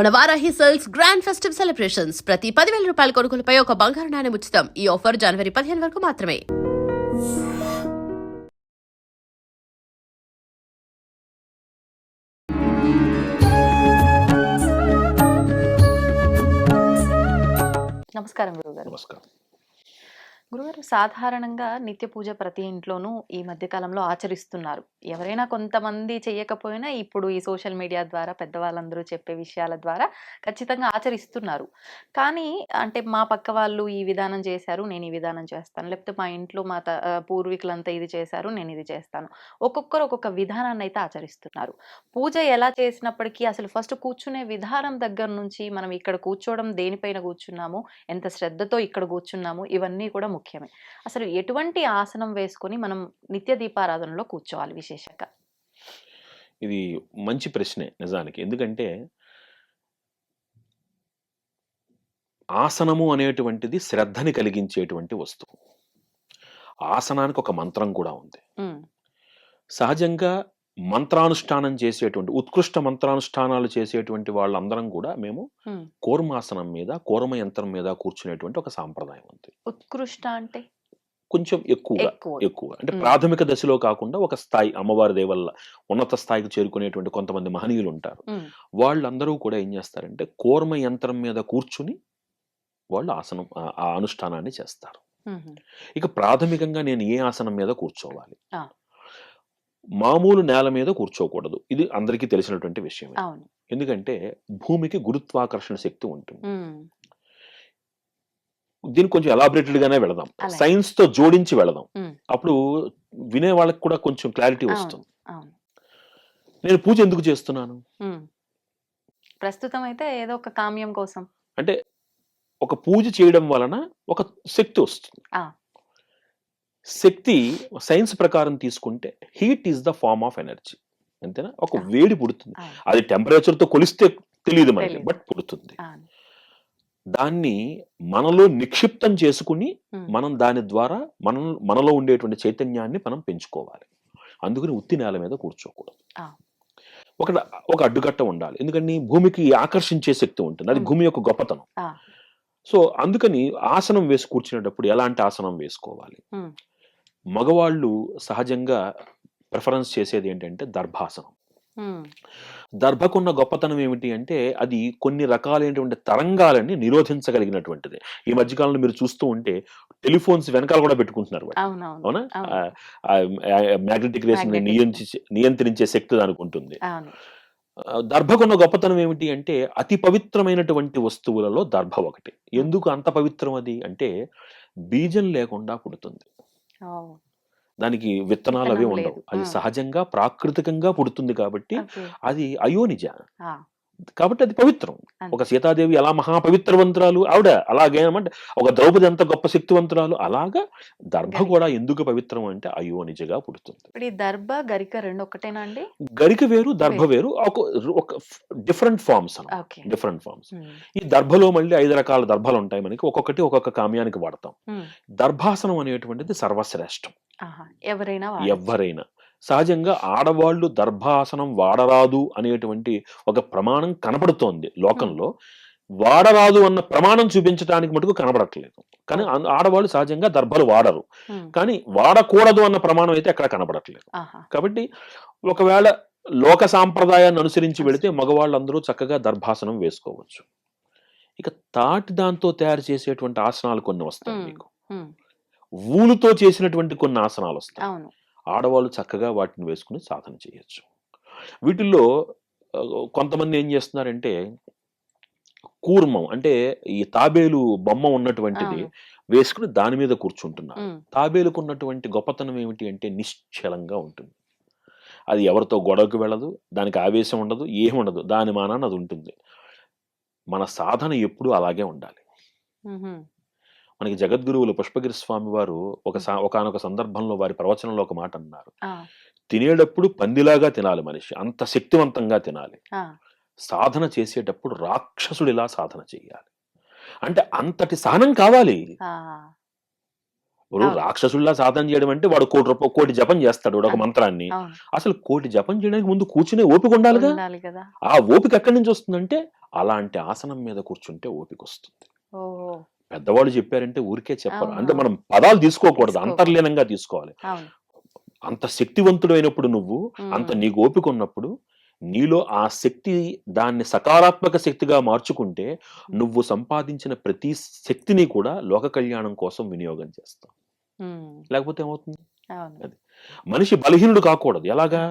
మన Varahi sales grand festive celebrations ప్రతి 10,000 రూపాయల కొనుగోలుపై ఒక బంగారు నాణెం ఉచితం. ఈ ఆఫర్ జనవరి 15 వరకు మాత్రమే. నమస్కారం గురుగారు. నమస్కారం. గురుగారు, సాధారణంగా నిత్య పూజ ప్రతి ఇంట్లోనూ ఈ మధ్య కాలంలో ఆచరిస్తున్నారు. ఎవరైనా కొంతమంది చేయకపోయినా ఇప్పుడు ఈ సోషల్ మీడియా ద్వారా పెద్దవాళ్ళందరూ చెప్పే విషయాల ద్వారా ఖచ్చితంగా ఆచరిస్తున్నారు. కానీ అంటే మా పక్క వాళ్ళు ఈ విధానం చేశారు, నేను ఈ విధానం చేస్తాను, లేకపోతే మా ఇంట్లో మా పూర్వీకులంతా ఇది చేశారు, నేను ఇది చేస్తాను. ఒక్కొక్కరు ఒక్కొక్క విధానాన్ని అయితే ఆచరిస్తున్నారు. పూజ ఎలా చేసినప్పటికీ అసలు ఫస్ట్ కూర్చునే విధానం దగ్గర నుంచి మనం ఇక్కడ కూర్చోవడం, దేనిపైన కూర్చున్నాము, ఎంత శ్రద్ధతో ఇక్కడ కూర్చున్నాము, ఇవన్నీ కూడా ముఖ్యమే. అసలు ఎటువంటి ఆసనం వేసుకొని మనం నిత్య దీపారాధనలో కూర్చోవాలి విశేషంగా? ఇది మంచి ప్రశ్నే నిజానికి. ఎందుకంటే ఆసనము అనేటువంటిది శ్రద్ధని కలిగించేటువంటి వస్తువు. ఆసనానికి ఒక మంత్రం కూడా ఉంది. సహజంగా మంత్రానుష్ఠానం చేసేటువంటి ఉత్కృష్ట మంత్రానుష్ఠానాలు చేసేటువంటి వాళ్ళందరం కూడా మేము కూర్మాసనం మీద, కూర్మ యంత్రం మీద కూర్చునేటువంటి ఒక సాంప్రదాయం ఉంది. ఉత్కృష్ట అంటే కొంచెం ఎక్కువ అంటే ప్రాథమిక దశలో కాకుండా ఒక స్థాయి, అమ్మవారి దేవల్ల ఉన్నత స్థాయికి చేరుకునేటువంటి కొంతమంది మహనీయులు ఉంటారు. వాళ్ళందరూ కూడా ఏం చేస్తారంటే కూర్మ యంత్రం మీద కూర్చుని వాళ్ళు ఆసనం, ఆ అనుష్ఠానాన్ని చేస్తారు. ఇక ప్రాథమికంగా నేను ఏ ఆసనం మీద కూర్చోవాలి? మామూలు నేల మీద కూర్చోకూడదు. ఇది అందరికీ తెలిసినటువంటి విషయం. ఎందుకంటే భూమికి గురుత్వాకర్షణ శక్తి ఉంటుంది. దీనికి కొంచెం ఎలాబరేటెడ్ గానే వెళదాం, సైన్స్ తో జోడించి వెళదాం. అప్పుడు వినే వాళ్ళకి కూడా కొంచెం క్లారిటీ వస్తుంది. నేను పూజ ఎందుకు చేస్తున్నాను? ప్రస్తుతం అయితే ఏదో ఒక కామ్యం కోసం. అంటే ఒక పూజ చేయడం వలన ఒక శక్తి వస్తుంది. శక్తి సైన్స్ ప్రకారం తీసుకుంటే heat is the form of energy. అంతేనా? ఒక వేడి పుడుతుంది. అది టెంపరేచర్ తో కొలిస్తే తెలియదు మనకి, బట్ పుడుతుంది. దాన్ని మనలో నిక్షిప్తం చేసుకుని మనం దాని ద్వారా మనలో ఉండేటువంటి చైతన్యాన్ని మనం పెంచుకోవాలి. అందుకని ఉత్తి నేల మీద కూర్చోకూడదు. ఒక అడ్డుకట్ట ఉండాలి. ఎందుకని భూమికి ఆకర్షించే శక్తి ఉంటుంది. అది భూమి యొక్క గొప్పతనం. సో అందుకని ఆసనం వేసి కూర్చునేటప్పుడు ఎలాంటి ఆసనం వేసుకోవాలి? మగవాళ్ళు సహజంగా ప్రిఫరెన్స్ చేసేది ఏంటంటే దర్భాసనం. దర్భకున్న గొప్పతనం ఏమిటి అంటే అది కొన్ని రకాలైనటువంటి తరంగాలని నిరోధించగలిగినటువంటిది. ఈ మధ్యకాలంలో మీరు చూస్తూ ఉంటే టెలిఫోన్స్ వెనకాల కూడా పెట్టుకుంటున్నారు. అవునా? మ్యాగ్నెటిక్ రేస్ నియంత్రించే శక్తి దానికి ఉంటుంది. దర్భకున్న గొప్పతనం ఏమిటి అంటే అతి పవిత్రమైనటువంటి వస్తువులలో దర్భ ఒకటి. ఎందుకు అంత పవిత్రం అది అంటే బీజం లేకుండా పుడుతుంది. దానికి విత్తనాలు అవి ఉండవు. అది సహజంగా ప్రాకృతికంగా పుడుతుంది కాబట్టి అది అయోనిజ, కాబట్టి అది పవిత్రం. ఒక సీతాదేవి ఎలా మహాపవిత్రవంతురాలు ఆవిడ, అలాగేమంటే ఒక ద్రౌపది ఎంత గొప్ప శక్తివంతురాలు, అలాగా దర్భ కూడా ఎందుకు పవిత్రం అంటే అయోనిజగా పుడుతుంది. దర్భ గరిక రెండు ఒకటేనా అండి? గరిక వేరు, దర్భ వేరు, ఒక డిఫరెంట్ ఫార్మ్స్. Different forms. ఈ దర్భలో మళ్ళీ 5 రకాల దర్భలు ఉంటాయి మనకి. ఒక్కొక్కటి ఒక్కొక్క కామ్యానికి వాడతాం. దర్భాసనం అనేటువంటిది సర్వశ్రేష్టం. ఎవరైనా సహజంగా ఆడవాళ్లు దర్భాసనం వాడరాదు అనేటువంటి ఒక ప్రమాణం కనపడుతోంది లోకంలో. వాడరాదు అన్న ప్రమాణం చూపించడానికి మటుకు కనపడట్లేదు. కానీ ఆడవాళ్ళు సహజంగా దర్భలు వాడరు. కానీ వాడకూడదు అన్న ప్రమాణం అయితే ఎక్కడ కనపడట్లేదు. కాబట్టి ఒకవేళ లోక సాంప్రదాయాన్ని అనుసరించి వెళితే మగవాళ్ళందరూ చక్కగా దర్భాసనం వేసుకోవచ్చు. ఇక తాటి దాంతో తయారు చేసేటువంటి ఆసనాలు కొన్ని వస్తాయి మీకు. ఊలుతో చేసినటువంటి కొన్ని ఆసనాలు వస్తాయి. ఆడవాళ్ళు చక్కగా వాటిని వేసుకుని సాధన చేయొచ్చు. వీటిల్లో కొంతమంది ఏం చేస్తున్నారంటే కూర్మం అంటే ఈ తాబేలు బొమ్మ ఉన్నటువంటిది వేసుకుని దాని మీద కూర్చుంటున్నారు. తాబేలుకు ఉన్నటువంటి గొప్పతనం ఏమిటి అంటే నిశ్చలంగా ఉంటుంది. అది ఎవరితో గొడవకు వెళ్ళదు, దానికి ఆవేశం ఉండదు, ఏముండదు, దాని మానాన్ని అది ఉంటుంది. మన సాధన ఎప్పుడూ అలాగే ఉండాలి. మనకి జగద్గురువులు పుష్పగిరి స్వామి వారు ఒకానొక సందర్భంలో వారి ప్రవచనంలో ఒక మాట అన్నారు. తినేటప్పుడు పందిలాగా తినాలి మనిషి, అంత శక్తివంతంగా తినాలి. సాధన చేసేటప్పుడు రాక్షసుడిలా సాధన చేయాలి. అంటే అంతటి సహనం కావాలి. ఇప్పుడు రాక్షసుల్లా సాధన చేయడం అంటే వాడు కోటి జపం చేస్తాడు ఒక మంత్రాన్ని. అసలు కోటి జపం చేయడానికి ముందు కూర్చునే ఓపిక ఉండాలిగా. ఆ ఓపిక ఎక్కడి నుంచి వస్తుందంటే అలాంటి ఆసనం మీద కూర్చుంటే ఓపిక వస్తుంది. ఓహో! పెద్దవాళ్ళు చెప్పారంటే ఊరికే చెప్పరు. అంటే అవును. మనం పదాలు తీసుకోకూడదు, తీసుకోకూడదు. అంతర్లీనంగా తీసుకోవాలి. అవును. అంత శక్తివంతుడైనప్పుడు నువ్వు, అంత హ్మ్. నీకు ఓపిక ఉన్నప్పుడు, నీలో ఆ శక్తి దాన్ని సకారాత్మక శక్తిగా మార్చుకుంటే, నువ్వు సంపాదించిన ప్రతి శక్తిని కూడా లోక కళ్యాణం కోసం వినియోగం చేస్తావు. హ్మ్. లేకపోతే ఏమవుతుంది? అవును. అది. మనిషి బలహీనుడు కాకూడదు. ఎలాగా?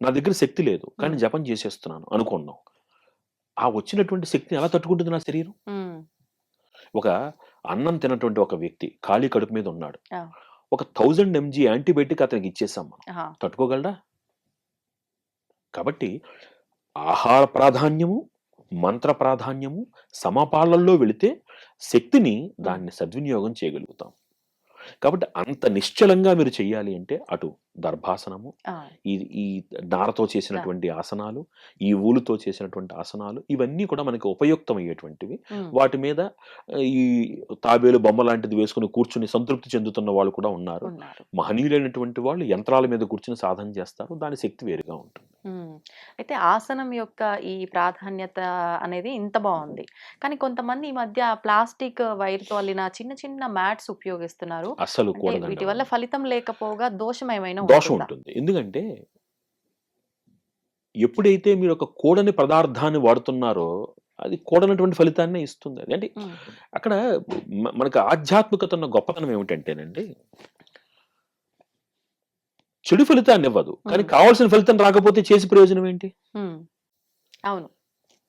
నా దగ్గర శక్తి లేదు, కానీ హ్మ్. జపం చేసేస్తున్నాను అనుకున్నాం. ఆ వచ్చినటువంటి శక్తిని ఎలా తట్టుకుంటుంది నా శరీరం? హ్మ్. ఒక అన్నం తినటువంటి ఒక వ్యక్తి ఖాళీ కడుపు మీద ఉన్నాడు. ఆ! ఒక 1000 ఎంజీ యాంటీబయాటిక్ అతనికి ఇచ్చేసాం మనం. ఆహా! తట్టుకోగలడా? కాబట్టి ఆహార ప్రాధాన్యము, మంత్ర ప్రాధాన్యము సమపాళ్లలో వెళితే శక్తిని హ్మ్. దాన్ని సద్వినియోగం చేయగలుగుతాం. కాబట్టి అంత నిశ్చలంగా మీరు చెయ్యాలి అంటే అటు దర్భాసనము, ఆ! ఈ ఈ నారతో ఆ! చేసినటువంటి ఆసనాలు, ఈ ఊలుతో చేసినటువంటి ఆసనాలు ఇవన్నీ కూడా మనకి ఉపయుక్తమయ్యేటువంటివి. హ్మ్. వాటి మీద ఈ తాబేలు బొమ్మ లాంటిది వేసుకొని కూర్చుని సంతృప్తి చెందుతున్న వాళ్ళు కూడా ఉన్నారు. ఉన్నారు. మహనీయులైనటువంటి వాళ్ళు యంత్రాల మీద కూర్చొని సాధన చేస్తారు. దాని శక్తి వేరుగా ఉంటుంది. హ్మ్. అయితే ఆసనం యొక్క ఈ ప్రాధాన్యత అనేది ఇంత బావుంది. కానీ కొంతమంది ఈ మధ్య ప్లాస్టిక్ వైర్‌తో అల్లిన చిన్న చిన్న మ్యాట్స్ ఉపయోగిస్తున్నారు. అస్సలు అంటే కూడదండి వీటి వల్ల అవన్నీ. ఫలితం లేకపోగా దోషం ఏమైనా దోషం ఉంటుందా? ఉంటుంది. ఎందుకంటే ఎప్పుడైతే మీరు ఒక కూడని పదార్థాన్ని వాడుతున్నారో అది కూడనటువంటి ఫలితాన్నే ఇస్తుంది. అది. అంటే హ్మ్. అక్కడ మనకు ఆధ్యాత్మికత ఉన్న గొప్పతనం ఏమిటంటేనండి, చెడు ఫలితాన్ని ఇవ్వదు. కానీ హ్మ్. కావాల్సిన ఫలితం రాకపోతే చేసి ప్రయోజనం ఏంటి? హ్మ్. అవును.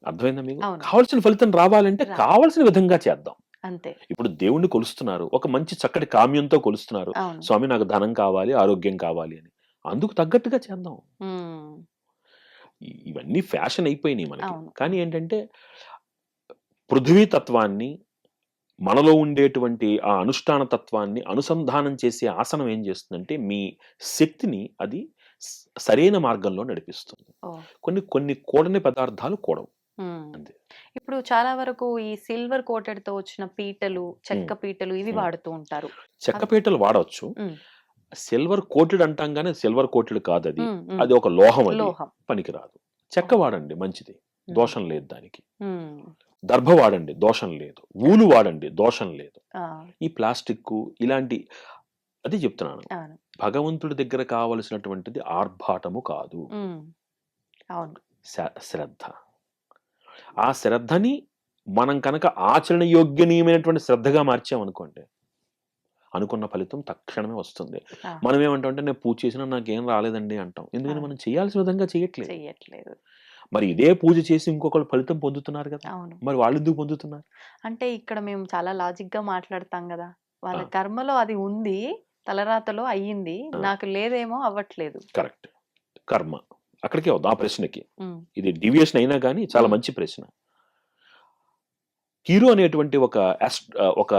అర్థమైందా మీకు? అవును. కావాల్సిన ఫలితం రావాలంటే రా కావాల్సిన విధంగా చేద్దాం. అంతే. ఇప్పుడు దేవుణ్ణి కొలుస్తున్నారు. ఒక మంచి చక్కటి కామ్యంతో కొలుస్తున్నారు. అవును. స్వామి నాకు ధనం కావాలి, ఆరోగ్యం కావాలి అని. అందుకు తగ్గట్టుగా చేద్దాం. హ్మ్. ఇవన్నీ ఫ్యాషన్ అయిపోయినాయి మనకి. అవును. కానీ అవును. ఏంటంటే పృథ్వీ తత్వాన్ని, మనలో ఉండేటువంటి ఆ అనుష్ఠాన తత్వాన్ని అనుసంధానం చేసే ఆసనం ఏం చేస్తుందంటే, మీ శక్తిని అది సరైన మార్గంలో నడిపిస్తుంది. ఓహ్! కొన్ని కొన్ని కూడని పదార్థాలు కూడవు. హ్మ్. అంతే. ఇప్పుడు చాలా వరకు ఈ సిల్వర్ కోటెడ్‌తో వచ్చిన పీటలు, హ్మ్. చెక్క పీటలు ఇవి హ్మ్. వాడుతూ ఉంటారు. చెక్క అవి పీటలు వాడొచ్చు. హ్మ్. సిల్వర్ కోటెడ్ అంటాం గానీ, సిల్వర్ కోటెడ్ కాదది. హ్మ్. హ్మ్. అది ఒక లోహం అది. లోహం. పనికిరాదు. చెక్క ఓహ్! వాడండి మంచిది. హ్మ్. దోషం లేదు దానికి. హ్మ్. దర్భ వాడండి దోషం లేదు. ఊలు వాడండి దోషం లేదు. ఆ! ఈ ప్లాస్టిక్కు ఇలాంటి అదే చెప్తున్నాను. అవును. భగవంతుడి దగ్గర కావలసినటువంటిది ఆర్భాటము కాదు. హ్మ్. అవును. శ్రద్ధ. ఆ శ్రద్ధని మనం కనుక ఆచరణ యోగ్యనీయమైనటువంటి శ్రద్ధగా మార్చామనుకోండి, అనుకున్న ఫలితం తక్షణమే వస్తుంది. ఆ! మనం ఏమంటామంటే నేను పూజ చేసినా నాకేం రాలేదండి అంటాం. ఎందుకని అవును. మనం చేయాల్సిన విధంగా చేయట్లేదు. చెయ్యట్లేదు. మరి ఇదే పూజ చేసి ఇంకొకళ్ళు ఫలితం పొందుతున్నారు గదా! అవును. మరి వాళ్ళెందుకు పొందుతున్నారు? అంటే ఇక్కడ మేము చాలా లాజిక్‌గా మాట్లాడతాం గదా! ఆ! వాళ్ళ కర్మలో అది ఉంది. తలరాతలో అయ్యింది. ఆ! నాకు లేదేమో అవ్వట్లేదు. కరెక్ట్. కర్మ. అక్కడికే వద్దాం ఆ ప్రశ్నకి. హ్మ్. ఇది డీవియేషన్ అయినా గాని చాలా హ్మ్. మంచి ప్రశ్న. హీరో అనేటువంటి ఒక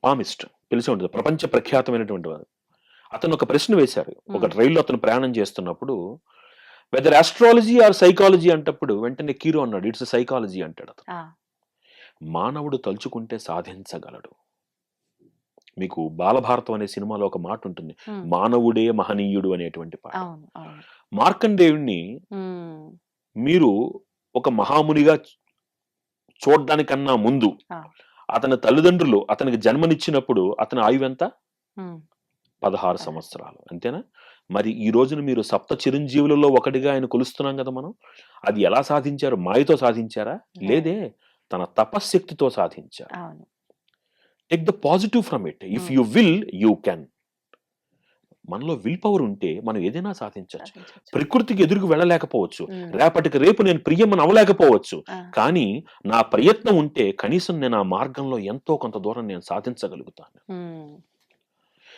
పామిస్ట్ తెలిసే ఉంటుంది. ప్రపంచ ప్రఖ్యాతమైనటువంటి వాడు. అతను ఒక ప్రశ్న వేశారు. ఒక హ్మ్. రైల్లో అతను ప్రయాణం చేస్తున్నప్పుడు వెదర్ ఆస్ట్రాలజీ ఆర్ సైకాలజీ అంటప్పుడు వెంటనే హీరో అన్నాడు. ఇట్స్ సైకాలజీ అంటాడు అతను. ఆ! మానవుడు తలుచుకుంటే సాధించగలడు. మీకు 'బాలభారతం' అనే సినిమాలో ఒక మాట ఉంటుంది. హ్మ్. మానవుడే మహనీయుడు అనేటువంటి పాట. అవును. అవును. మార్కండేయుడిని హ్మ్. మీరు ఒక మహామునిగా చూడ్డానికన్నా ముందు ఆ! అతని తల్లిదండ్రులు అతనికి జన్మనిచ్చినప్పుడు అతని ఆయువెంత? హ్మ్. 16 పద సంవత్సరాలు. అంతేనా? మరి ఈ రోజున మీరు సప్త చిరంజీవులలో ఒకటిగా ఆయన కొలుస్తున్నాం గదా మనం. అది ఎలా సాధించారు? మాయతో సాధించారా? లేదు. లేదే. తన తపశ్శక్తితో సాధించారు. అవును. Take the positive from it. If hmm. You will you can. మనలో విల్ పవర్ ఉంటే మనం ఏదైనా సాధించొచ్చు. సాధించొచ్చు. ప్రకృతికి ఎదురుకు వెళ్ళలేకపోవచ్చు. హ్మ్. రేపటికి రేపు నేను ప్రియమ్మని అవ్వలేకపోవచ్చు. ఆ! కానీ నా ప్రయత్నం ఉంటే కనీసం నేను ఆ మార్గంలో ఎంతో కొంత దూరం నేను సాధించగలుగుతాను. హ్మ్.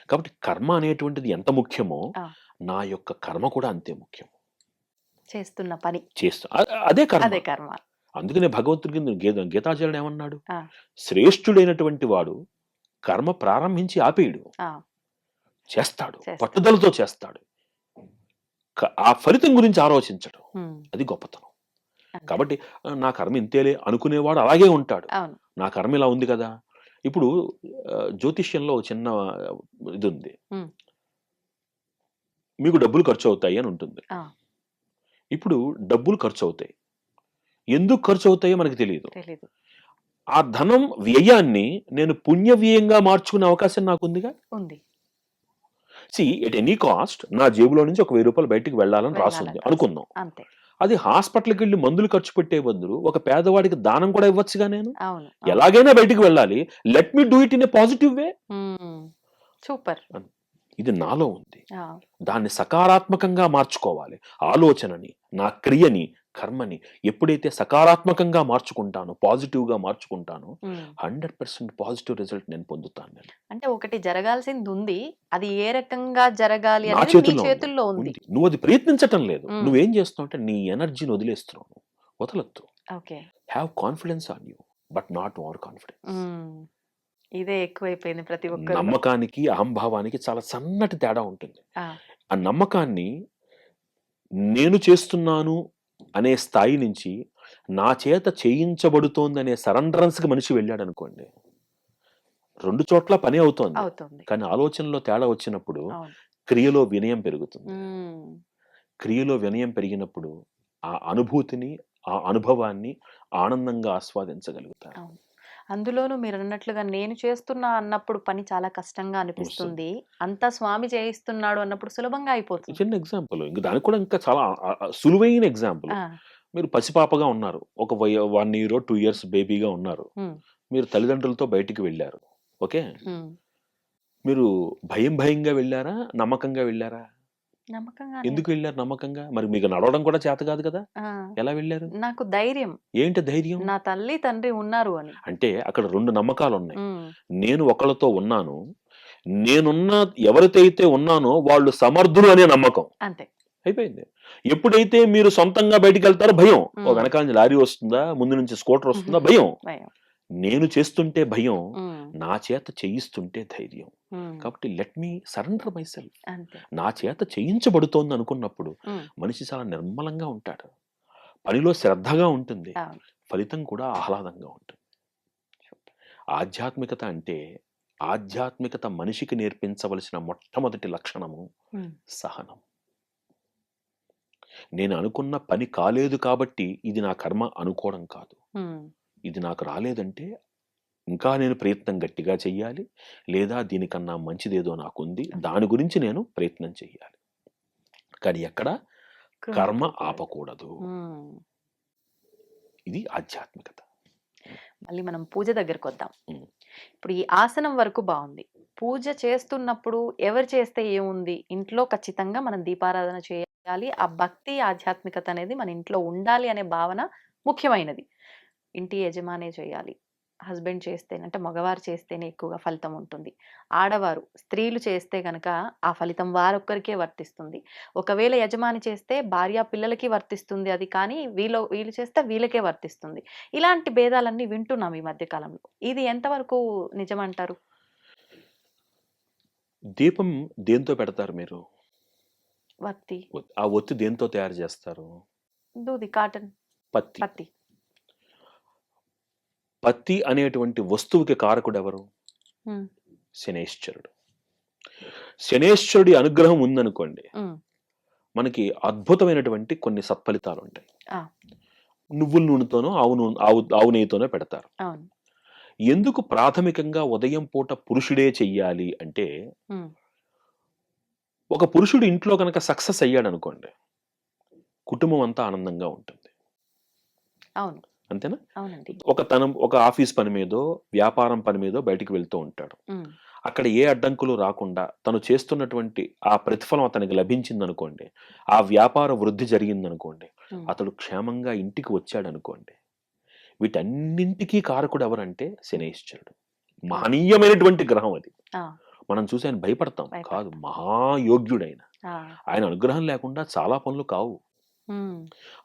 కాబట్టి కర్మ అనేటువంటిది ఎంత ముఖ్యమో, ఆ! నా యొక్క కర్మ కూడా అంతే ముఖ్యం. చేస్తున్న పని. అదే కర్మ. అదే కర్మ. అందుకనే భగవంతుడి కింద గీతాచార్యుడు ఏమన్నాడు? ఆ! శ్రేష్ఠుడైనటువంటి వాడు కర్మ ప్రారంభించి ఆపేయడు. ఆ! చేస్తాడు. చేస్తాడు. పట్టుదలతో చేస్తాడు. ఆ ఫలితం గురించి ఆలోచించడు. హ్మ్. అది గొప్పతనం. అంతే. కాబట్టి నా కర్మ ఇంతేలే అనుకునేవాడు అలాగే ఉంటాడు. అవును. నా కర్మ ఇలా ఉంది కదా! ఇప్పుడు జ్యోతిష్యంలో ఒక చిన్న ఇదుంది. హ్మ్. మీకు డబ్బులు ఖర్చవుతాయి అని ఉంటుంది. ఆ! ఇప్పుడు డబ్బులు ఖర్చవుతాయి. ఎందుకు ఖర్చు అవుతాయో మనకు తెలియదు. తెలీదు. ఆ ధనం వ్యయాన్ని నేను పుణ్య వ్యయంగా మార్చుకునే అవకాశం నాకుందిగా. ఉంది. ఎట్ ఎనీ కాస్ట్ నా జేబులో నుంచి ఒక ₹1000 బయటికి వెళ్ళాలని రాసుంది వెళ్ళాలని అనుకుందాం. అంతే. అది హాస్పిటల్కి వెళ్ళి మందులు ఖర్చు పెట్టే బదులు ఒక పేదవాడికి దానం కూడా ఇవ్వచ్చుగా నేను. అవును. ఎలాగైనా బయటికి వెళ్ళాలి, let me do it in a positive way. Super. ఇది నాలో ఉంది. దాన్ని సకారాత్మకంగా మార్చుకోవాలి. ఆలోచనని, నా క్రియని, కర్మని ఎప్పుడైతే సకారాత్మకంగా మార్చుకుంటానో, పాజిటివ్గా మార్చుకుంటానో 100% పాజిటివ్ రిజల్ట్ నేను పొందుతాను. నేను అంటే ఒకటి జరగాల్సింది ఉంది, అది ఏ రకంగా జరగాలి నా అనేది నీ చేతుల్లో చేతుల్లో ఉంది. నువ్వు అది ప్రయత్నించటం లేదు. నువ్వేం చేస్తున్నావు అంటే నీ ఎనర్జీని వదిలేస్తున్నావు. వదలొద్దు. Okay. Have confidence on you but not over confidence. ఇదే ఎక్కువైపోయింది ప్రతి ఒక్కరు. నమ్మకానికి అహంభావానికి చాలా సన్నటి తేడా ఉంటుంది. ఆ నమ్మకాన్ని నేను చేస్తున్నాను అనే స్థాయి నుంచి నా చేత చేయించబడుతోంది అనే సరెండరెన్స్కి మనిషి వెళ్ళాడు అనుకోండి, 2 చోట్ల పని అవుతోంది. కానీ ఆలోచనలో తేడా వచ్చినప్పుడు క్రియలో వినయం పెరుగుతుంది. క్రియలో వినయం పెరిగినప్పుడు ఆ అనుభూతిని, ఆ అనుభవాన్ని ఆనందంగా ఆస్వాదించగలుగుతారు. అందులోనూ మీరు అన్నట్లుగా నేను చేస్తున్నా అన్నప్పుడు పని చాలా కష్టంగా అనిపిస్తుంది. అంతా స్వామి చేయిస్తున్నాడు అన్నప్పుడు సులభంగా అయిపోతుంది. చిన్న ఎగ్జాంపుల్, ఇంకా దానికి కూడా ఇంకా చాలా సులువైన ఎగ్జాంపుల్. మీరు పసిపాపగా ఉన్నారు, ఒక 1 year 2 years బేబీగా ఉన్నారు. మీరు తల్లిదండ్రులతో బయటికి వెళ్ళారు. ఓకే, మీరు భయంగా వెళ్ళారా, నమ్మకంగా వెళ్ళారా? ఎందుకు వెళ్ళారు నమ్మకంగా? మరి మీకు నడవడం కూడా చేత కాదు కదా, ఎలా వెళ్ళారు? నాకు ధైర్యం. ఏంటి ధైర్యం? నా తల్లి తండ్రి ఉన్నారు అని. అంటే అక్కడ 2 నమ్మకాలు ఉన్నాయి. నేను ఒకళ్ళతో ఉన్నాను, నేనున్న ఎవరితో అయితే ఉన్నానో వాళ్ళు సమర్థులు అనే నమ్మకం. అంతే, అయిపోయింది. ఎప్పుడైతే మీరు సొంతంగా బయటికి వెళ్తారో భయం. ఓ వెనకాల నుంచి లారీ వస్తుందా, ముందు నుంచి స్కూటర్ వస్తుందా, భయం. నేను చేస్తుంటే భయం, నా చేత చేయిస్తుంటే ధైర్యం. కాబట్టి let me surrender my self. నా చేత చేయించబడుతోంది అనుకున్నప్పుడు మనిషి చాలా నిర్మలంగా ఉంటాడు, పనిలో శ్రద్ధగా ఉంటుంది, ఫలితం కూడా ఆహ్లాదంగా ఉంటుంది. ఆధ్యాత్మికత అంటే, ఆధ్యాత్మికత మనిషికి నేర్పించవలసిన మొట్టమొదటి లక్షణము సహనం. నేను అనుకున్న పని కాలేదు కాబట్టి ఇది నా కర్మ అనుకోవడం కాదు. ఇది నాకు రాలేదంటే ఇంకా నేను ప్రయత్నం గట్టిగా చెయ్యాలి, లేదా దీనికన్నా మంచిదేదో నాకుంది, దాని గురించి నేను ప్రయత్నం చెయ్యాలి. కానీ ఎక్కడ కర్మ ఆపకూడదు. ఇది ఆధ్యాత్మికత. మళ్ళీ మనం పూజ దగ్గరకు వద్దాం. ఇప్పుడు ఈ ఆసనం వరకు బాగుంది. పూజ చేస్తున్నప్పుడు ఎవరు చేస్తే ఏముంది, ఇంట్లో ఖచ్చితంగా మనం దీపారాధన చేయాలి, ఆ భక్తి ఆధ్యాత్మికత అనేది మన ఇంట్లో ఉండాలి అనే భావన ముఖ్యమైనది. ఇంటి యజమానే చేయాలి, హస్బెండ్ చేస్తేనే, అంటే మగవారు చేస్తేనే ఎక్కువగా ఫలితం ఉంటుంది. ఆడవారు, స్త్రీలు చేస్తే కనుక ఆ ఫలితం వారొక్కరికే వర్తిస్తుంది. ఒకవేళ యజమాని చేస్తే భార్య పిల్లలకి వర్తిస్తుంది అది, కానీ వీళ్ళు చేస్తే వీళ్ళకే వర్తిస్తుంది. ఇలాంటి భేదాలన్నీ వింటున్నాం ఈ మధ్య కాలంలో. ఇది ఎంతవరకు నిజమంటారు? దీపం దేంతో పెడతారు మీరు? వత్తి. ఆ ఒత్తి దేంతో తయారు చేస్తారు? దూది, కాటన్, పత్తి. పత్తి అనేటువంటి వస్తువుకి కారకుడు ఎవరు? శనేశ్వరుడు. శనేశ్వరుడి అనుగ్రహం ఉందనుకోండి, మనకి అద్భుతమైనటువంటి కొన్ని సత్ఫలితాలు ఉంటాయి. నువ్వుల నూనెతోనో ఆవు నెయ్యితోనో పెడతారు. ఎందుకు ప్రాథమికంగా ఉదయం పూట పురుషుడే చెయ్యాలి అంటే, ఒక పురుషుడు ఇంట్లో కనుక సక్సెస్ అయ్యాడు అనుకోండి, కుటుంబం అంతా ఆనందంగా ఉంటుంది. అంతేనా? ఒక ఆఫీస్ పని మీదో, వ్యాపారం పని మీదో బయటికి వెళ్తూ ఉంటాడు. అక్కడ ఏ అడ్డంకులు రాకుండా తను చేస్తున్నటువంటి ఆ ప్రతిఫలం అతనికి లభించింది అనుకోండి, ఆ వ్యాపార వృద్ధి జరిగింది అనుకోండి, అతడు క్షేమంగా ఇంటికి వచ్చాడు అనుకోండి, వీటన్నింటికీ కారకుడు ఎవరంటే శనేశ్వరుడు. మహనీయమైనటువంటి గ్రహం అది. మనం చూసి ఆయన భయపడతాం కాదు, మహాయోగ్యుడైన ఆయన అనుగ్రహం లేకుండా చాలా పనులు కావు.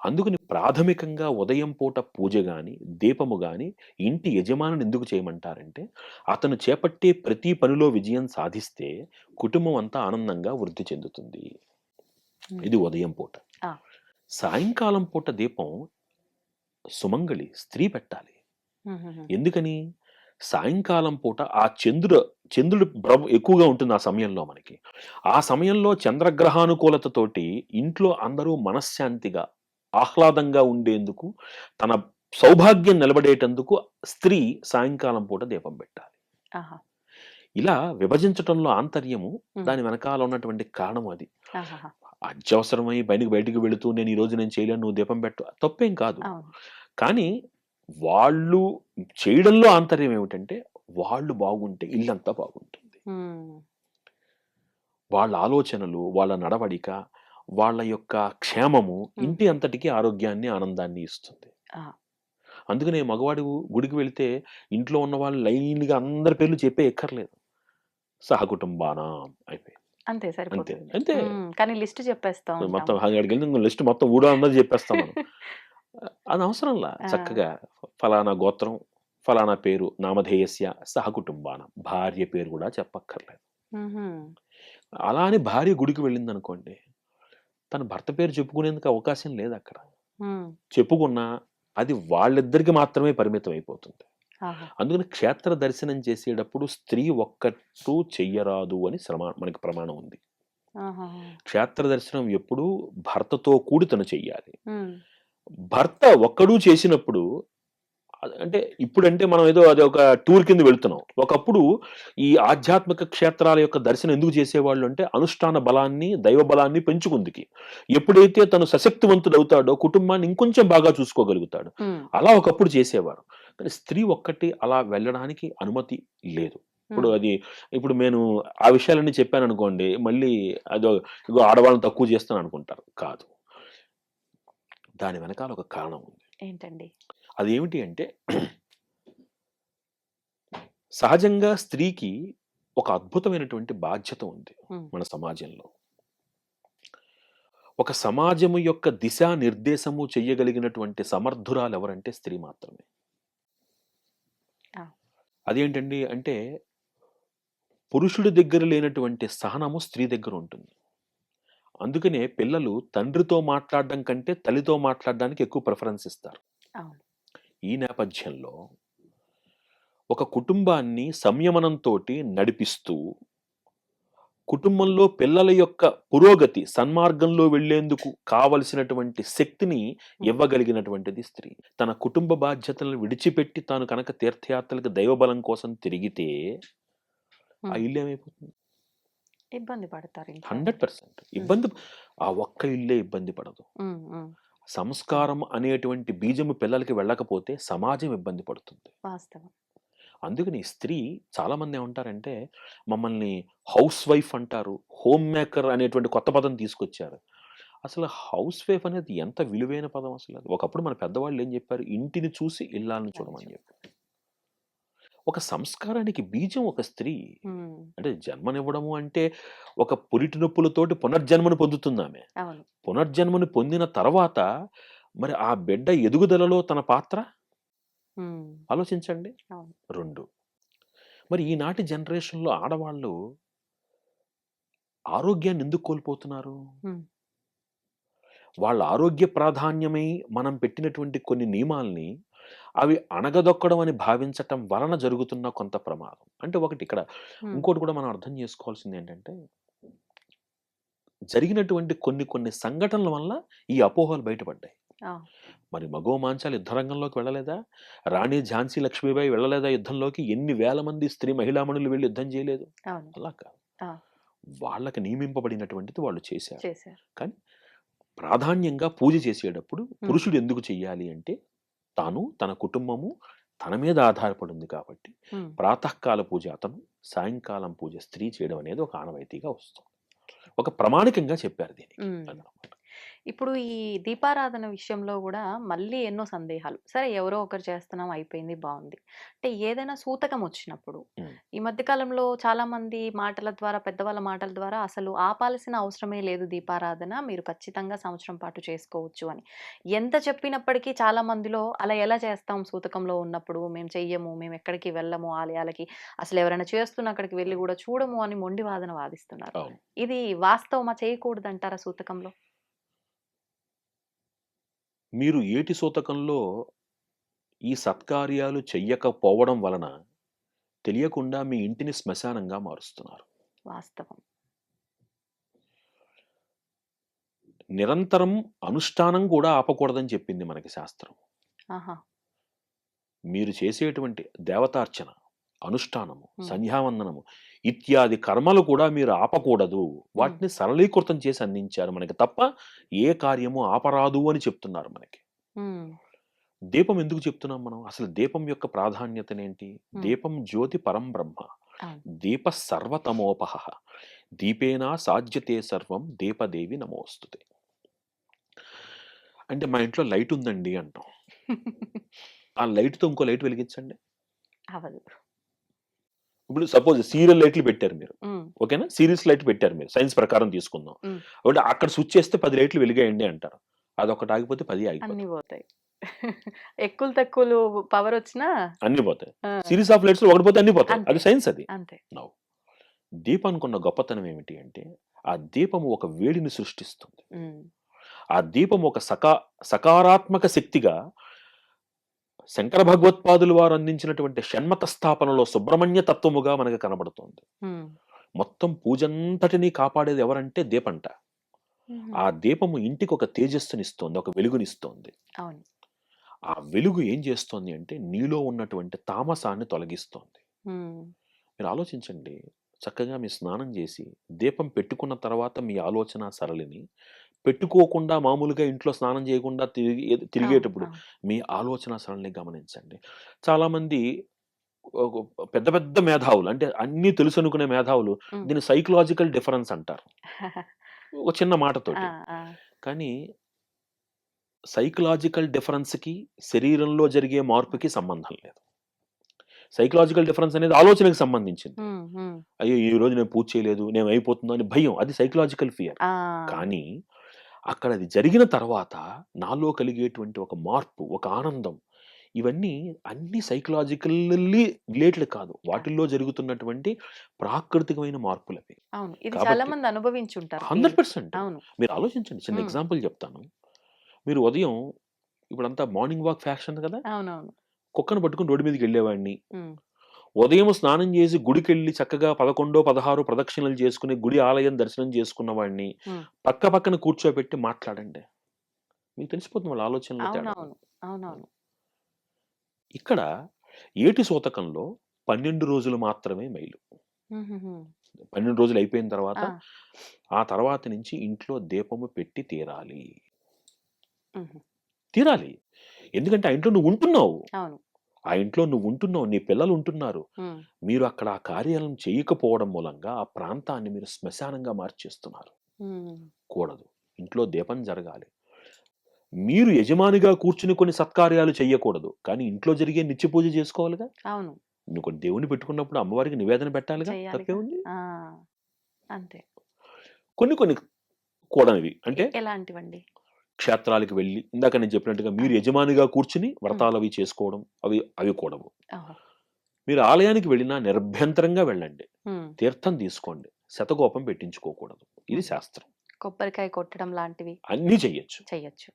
అందుకని ప్రాథమికంగా ఉదయం పూట పూజ గాని, దీపము గాని ఇంటి యజమానుని ఎందుకు చేయమంటారంటే, అతను చేపట్టే ప్రతి పనిలో విజయం సాధిస్తే కుటుంబం అంతా ఆనందంగా వృద్ధి చెందుతుంది. ఇది ఉదయం పూట. సాయంకాలం పూట దీపం సుమంగళి స్త్రీ పెట్టాలి. ఎందుకని? సాయంకాలం పూట ఆ చంద్రుడు ఎక్కువగా ఉంటుంది ఆ సమయంలో. మనకి ఆ సమయంలో చంద్రగ్రహానుకూలతతోటి ఇంట్లో అందరూ మనశ్శాంతిగా ఆహ్లాదంగా ఉండేందుకు, తన సౌభాగ్యం నిలబడేటందుకు స్త్రీ సాయంకాలం పూట దీపం పెట్టాలి. ఆహా! ఇలా విభజించటంలో ఆంతర్యము, హ్మ్. దాని వెనకాల ఉన్నటువంటి కారణం అది. ఆహాహా! అత్యవసరమై బయటికి వెళుతూ నేను ఈరోజు నేను చేయలేను, నువ్వు దీపం పెట్టు, తప్పేం కాదు. అవును. కానీ వాళ్ళు చేయడంలో ఆంతర్యం ఏమిటంటే, వాళ్ళు బాగుంటే ఇల్లంతా బాగుంటుంది. హ్మ్. వాళ్ళ ఆలోచనలు, వాళ్ళ నడవడిక, వాళ్ళ యొక్క క్షేమము హ్మ్. ఇంటి అంతటికి ఆరోగ్యాన్ని, ఆనందాన్ని ఇస్తుంది. ఆ! అందుకనే మగవాడు గుడికి వెళ్తే ఇంట్లో ఉన్న వాళ్ళు లైన్‌గా అందరి పేర్లు చెప్పే ఎక్కర్లేదు. సహకుటుంబానాం అయిపోయింది. అంతే అంతే. సరిపోతుంది. అంతే. కానీ లిస్ట్ చెప్పేస్తా మొత్తం ఉంటాము. అక్కడికెళ్ళి లిస్ట్ మొత్తం ఊడో అన్నది చెప్పేస్తాం మనం. అది అవసరంలా. ఆ! చక్కగా ఫలానా గోత్రం, ఫలానా పేరు, నామధేయస్య సహకుటుంబానాం. భార్య పేరు కూడా చెప్పక్కర్లేదు. హుహు. అలా అని భార్య గుడికి వెళ్ళిందనుకోండి, తన భర్త పేరు చెప్పుకునేందుకు అవకాశం లేదక్కడ. హ్మ్. చెప్పుకున్నా అది వాళ్ళిద్దరికి మాత్రమే పరిమితం అయిపోతుంది. ఆహా! అందుకని క్షేత్ర దర్శనం చేసేటప్పుడు స్త్రీ ఒక్కటూ చెయ్యరాదు అని మనకి ప్రమాణం ఉంది. ఆహాహా! క్షేత్ర దర్శనం ఎప్పుడూ భర్తతో కూడి తను చెయ్యాలి. హ్మ్. భర్త ఒక్కడూ చేసినప్పుడు అంటే ఇప్పుడంటే మనం ఏదో అదొక టూర్ కింద వెళ్తున్నాం. ఒకప్పుడు ఈ ఆధ్యాత్మిక క్షేత్రాల యొక్క దర్శనం ఎందుకు చేసేవాళ్ళు అంటే అనుష్ఠాన బలాన్ని, దైవ బలాన్ని పెంచుకుందుకి. ఎప్పుడైతే తను సశక్తివంతుడవుతాడో కుటుంబాన్ని ఇంకొంచెం బాగా చూసుకోగలుగుతాడు. హ్మ్. అలా ఒకప్పుడు చేసేవారు. కానీ స్త్రీ ఒక్కటి అలా వెళ్ళడానికి అనుమతి లేదు. ఇప్పుడు హ్మ్. ఇప్పుడు నేను ఆ విషయాలన్నీ చెప్పాననుకోండి, మళ్ళీ అదో ఇగో ఆడవాళ్ళని తక్కువ చేస్తాననుకుంటారు. కాదు. దాని వెనకాల ఒక కారణం ఉంది. ఏంటండి? అదేమిటి అంటే సహజంగా స్త్రీకి ఒక అద్భుతమైనటువంటి బాధ్యత ఉంది హ్మ్. మన సమాజంలో. ఒక సమాజము యొక్క దిశానిర్దేశము చెయ్యగలిగినటువంటి సమర్థురాలు ఎవరంటే స్త్రీ మాత్రమే. ఆ! అదేంటండి అంటే పురుషుడి దగ్గర లేనటువంటి సహనము స్త్రీ దగ్గర ఉంటుంది. అందుకనే పిల్లలు తండ్రితో మాట్లాడడం కంటే తల్లితో మాట్లాడడానికి ఎక్కువ ప్రిఫరెన్స్ ఇస్తారు. అవును. ఈ నేపథ్యంలో ఒక కుటుంబాన్ని సంయమనంతోటి నడిపిస్తూ కుటుంబంలో పిల్లల యొక్క పురోగతి, సన్మార్గంలో వెళ్ళేందుకు కావలసినటువంటి శక్తిని హ్మ్. ఇవ్వగలిగినటువంటిది స్త్రీ. తన కుటుంబ బాధ్యతలను విడిచిపెట్టి తాను కనుక తీర్థయాత్రలకు దైవబలం కోసం తిరిగితే, ఆ హ్మ్. ఇల్లేమైపోతుంది? ఇబ్బంది పడతారు ఇంట్లో వాళ్ళు. 100% హ్మ్. ఇబ్బంది. ఆ ఒక్క ఇల్లే ఇబ్బంది పడదు. హ్మ్. హ్మ్. సంస్కారం అనేటువంటి బీజము పిల్లలకి వెళ్ళకపోతే సమాజం ఇబ్బంది పడుతుంది. వాస్తవం. అందుకని స్త్రీ చాలామంది ఏమంటారంటే, మమ్మల్ని హౌస్ వైఫ్ అంటారు. హోమ్ మేకర్ అనేటువంటి కొత్త పదం తీసుకొచ్చారు. అసలు హౌస్ వైఫ్ అనేది ఎంత విలువైన పదం అసలది. ఒకప్పుడు మన పెద్దవాళ్ళు ఏం చెప్పారు? ఇంటిని చూసి ఇల్లాలని చూడమని చెప్పారు. ఒక సంస్కారానికి బీజం ఒక స్త్రీ. హ్మ్. అంటే జన్మనివ్వడము అంటే, ఒక పురిటి నొప్పులతోటి పునర్జన్మను పొందుతుందామె. అవును. పునర్జన్మను పొందిన తర్వాత, మరి ఆ బిడ్డ ఎదుగుదలలో తన పాత్ర హ్మ్. ఆలోచించండి. అవును. 2 మరి ఈనాటి జనరేషన్‌లో ఆడవాళ్ళు ఆరోగ్యాన్ని ఎందుకు కోల్పోతున్నారు? హ్మ్. వాళ్ళ ఆరోగ్య ప్రాధాన్యమై మనం పెట్టినటువంటి కొన్ని నియమాల్ని అవి అణగదొక్కడం అని భావించటం వలన జరుగుతున్న కొంత ప్రమాదం. అంటే ఒకటి ఇక్కడ హ్మ్. ఇంకోటి కూడా మనం అర్థం చేసుకోవాల్సిందేంటంటే, జరిగినటువంటి కొన్ని సంఘటనల వల్ల ఈ అపోహలు బయటపడ్డాయి. ఆ! మరి మగవ మాంచాలు యుద్ధ రంగంలోకి వెళ్ళలేదా? రాణి ఝాన్సీ లక్ష్మీబాయి వెళ్ళలేదా యుద్ధంలోకి? ఎన్ని వేల మంది స్త్రీ మహిళామణులు వెళ్లి యుద్ధం చేయలేదు? అవును. అలా కాదు. ఆ! వాళ్ళకి నియమింపబడినటువంటిది వాళ్ళు చేశారు. చేశారు. కానీ ప్రాధాన్యంగా పూజ చేసేటప్పుడు హ్మ్. పురుషుడు ఎందుకు చెయ్యాలి అంటే, తాను, తన కుటుంబము తన మీద ఆధారపడి ఉంది కాబట్టి, హ్మ్. ప్రాతఃకాల పూజ అతను, సాయంకాలం పూజ స్త్రీ చేయడం అనేది ఒక ఆనవాయితీగా వస్తుంది. ఒక ప్రామాణికంగా చెప్పారు దీనికి. హ్మ్. అదనమాట. ఇప్పుడు ఈ దీపారాధన విషయంలో గూడా మళ్ళీ ఎన్నో సందేహాలు. సరే ఎవరో ఒకరు చేస్తున్నాం అయిపోయింది బావుంది. అంటే ఏదైనా సూతకం వచ్చినప్పుడు హ్మ్. ఈ మధ్య కాలంలో చాలామంది మాటల ద్వారా పెద్దవాళ్ళ మాటల ద్వారా అసలు ఆపాల్సిన అవసరమే లేదు దీపారాధన. మీరు ఖచ్చితంగా సంవత్సరం పాటు చేసుకోవచ్చు అని. ఎంత చెప్పినప్పటికీ చాలా మందిలో అలా ఎలా చేస్తాం సూతకంలో ఉన్నప్పుడు మేము చెయ్యము, మేమెక్కడికి వెళ్ళము ఆలయాలకి. అసలు ఎవరైనా చేస్తున్న అక్కడికి వెళ్లి గూడా చూడము అని మొండి వాదన వాదిస్తున్నారు. అవును. ఇది వాస్తవమా? చేయకూడదంటారా సూతకంలో? మీరు ఏటి సూతకంలో ఈ సత్కార్యాలు చెయ్యకపోవడం వలన తెలియకుండా మీ ఇంటిని శ్మశానంగా మారుస్తున్నారు. వాస్తవం. నిరంతరం అనుష్ఠానం కూడా ఆపకూడదని చెప్పింది మనకి శాస్త్రం. ఆహా! మీరు చేసేటువంటి దేవతార్చన, అనుష్ఠానము, హ్మ్. సంధ్యావందనము ఇత్యాది కర్మలు కూడా మీరు ఆపకూడదు. వాటిని సరళీకృతం చేసి అందించారు మనకి తప్ప ఏ కార్యము ఆపరాదు అని చెప్తున్నారు మనకి. హ్మ్. దీపం ఎందుకు చెప్తున్నాం మనం? అసలు దీపం యొక్క ప్రాధాన్యతనేంటి? హ్మ్. దీపం జ్యోతి పరం బ్రహ్మ. అవును. దీప సర్వతమోపహ. దీపేనా సాధ్యతే సర్వం దీపదేవి నమోస్తుతే. అంటే మా ఇంట్లో లైట్ ఉందండి అంటాం. ఆ లైట్‌తో ఇంకో లైట్ వెలిగించండి. అవ్వదు. ఇప్పుడు సపోజ్ సీరియల్ లైట్లు పెట్టారు మీరు. హ్మ్. ఓకేనా? సీరీస్ లైట్ పెట్టారు మీరు. సైన్స్ ప్రకారం తీసుకుందాం. హ్మ్. అంటే అక్కడ స్విచ్ చేస్తే 10 లైట్లు వెలిగాయండి అంటారు. అదొకటి ఆగిపోతే 10 ఆగిపోతాయి. అన్నీ పోతాయి. ఎక్కులు తక్కువలు పవరొచ్చినా అన్నీ పోతాయి. ఆ! సీరీస్ ఆఫ్ లైట్స్‌లో ఒకటి పోతే అన్నీ పోతాయి. అంతే. అది సైన్స్ అది. అంతే. నౌ దీపానికున్న గొప్పతనం ఏమిటి అంటే, ఆ దీపం ఒక వేడిని సృష్టిస్తుంది. హ్మ్. ఆ దీపం ఒక సకారాత్మక శక్తిగా శంకర భగవత్పాదులు వారు అందించినటువంటి షణ్మత స్థాపనలో సుబ్రహ్మణ్య తత్వముగా మనకు కనబడుతోంది. హ్మ్. మొత్తం పూజంతటిని కాపాడేది ఎవరంటే దీపంట. హుహు. ఆ దీపము ఇంటికి ఒక తేజస్సునిస్తోంది. ఒక వెలుగునిస్తోంది. అవును. ఆ వెలుగు ఏం చేస్తోంది అంటే, నీలో ఉన్నటువంటి తామసాన్ని తొలగిస్తోంది. హ్మ్. మీరు ఆలోచించండి. చక్కగా మీరు స్నానం చేసి, దీపం పెట్టుకున్న తర్వాత మీ ఆలోచన సరళిని, పెట్టుకోకుండా మామూలుగా ఇంట్లో స్నానం చేయకుండా అవును. తిరిగేటప్పుడు అవును. మీ ఆలోచన సరళిని గమనించండి. చాలామంది ఒక పెద్ద పెద్ద మేధావులు అంటే అన్నీ తెలుసనుకునే మేధావులు హ్మ్. దీన్ని సైకలాజికల్ డిఫరెన్స్ అంటారు. ఒక చిన్న ఆ! మాటతోటి. ఆ! కానీ సైకలాజికల్ డిఫరెన్స్‌కి, శరీరంలో జరిగే మార్పుకి సంబంధం లేదు. సైకలాజికల్ డిఫరెన్స్ అనేది ఆలోచనకి సంబంధించింది. హ్మ్. హ్మ్. అయ్యో! ఈరోజు నేను పూజ చేయలేదు. నేను అయిపోతుందో అని భయం. అది సైకలాజికల్ ఫియర్. ఆ! కానీ అక్కడ అది జరిగిన తర్వాత నాలో కలిగేటువంటి ఒక మార్పు, ఒక ఆనందం ఇవన్నీ అన్నీ సైకలాజికల్లీ రిలేటెడ్ కాదు. కాదు. వాటిల్లో జరుగుతున్నటువంటి ప్రాకృతికమైన మార్పులవి. అవును. ఇది చాలా కాబట్టి మంది అనుభవించుంటారు ఫీల్. 100% అవును. మీరు ఆలోచించండి. చిన్న హ్మ్. ఎగ్జాంపుల్ చెప్తాను. మీరు ఉదయం ఇప్పుడంతా మార్నింగ్ వాక్ ఫ్యాషన్ కదా! అవునవును. కుక్కను పట్టుకొని రోడ్డు మీదకెళ్ళేవాడిని. హ్మ్. ఉదయం స్నానం చేసి గుడికెళ్ళి చక్కగా 11, 16 ప్రదక్షిణలు చేసుకొని గుడి ఆలయం దర్శనం చేసుకున్న వాడిని హ్మ్. పక్క పక్కన కూర్చోబెట్టి మాట్లాడండి. మీకు తెలిసిపోతుంది వాళ్ళ ఆలోచనలో తేడా. అవునవును. అవునవును. ఇక్కడ ఏటి సూతకంలో 12 రోజులు మాత్రమే మైలు. హుహుహు. 12 రోజులు అయిపోయిన తర్వాత, ఆ! ఆ తర్వాత నుంచి ఇంట్లో దీపము పెట్టి తీరాలి. హుహు. తీరాలి. ఎందుకంటే ఆ ఇంట్లో నువ్వు ఉంటున్నావు. అవును. ఆ ఇంట్లో నువ్వు ఉంటున్నావు. నీ పిల్లలు ఉంటున్నారు. హ్మ్. మీరు అక్కడ ఆ కార్యాలను చేయకపోవడం మూలంగా ఆ ప్రాంతాన్ని మీరు శ్మశానంగా మార్చేస్తున్నారు. హ్మ్. కూడదు. ఇంట్లో దీపం జరగాలి. మీరు యజమానిగా కూర్చుని కొన్ని సత్కార్యాలు చెయ్యకూడదు. కానీ ఇంట్లో జరిగే నిత్య పూజ చేసుకోవాలిగా. అవును. నువ్వు దేవుడిని పెట్టుకున్నప్పుడు అమ్మవారికి నివేదన పెట్టాలిగా. చెయ్యాలిగా. తప్పేముంది? ఆ! అంతే. కొన్ని కొన్ని కూడనివి. అంటే ఎలాంటివండి? క్షేత్రాలకు వెళ్లి ఇందాక నేను చెప్పినట్టుగా ఆ! మీరు యజమానిగా కూర్చుని హ్మ్. వ్రతాలవి చేసుకోవడం అవి అవి కూడవు. ఓహో! మీరు ఆలయానికి వెళ్ళినా నిర్భ్యంతరంగా వెళ్ళండి. హ్మ్. తీర్థం తీసుకోండి. శతకోపం పెట్టించుకోకూడదు. ఇది హుహు. శాస్త్రం. కొబ్బరికాయ కొట్టడం లాంటివి అన్నీ చెయ్యొచ్చు. చెయ్యొచ్చు.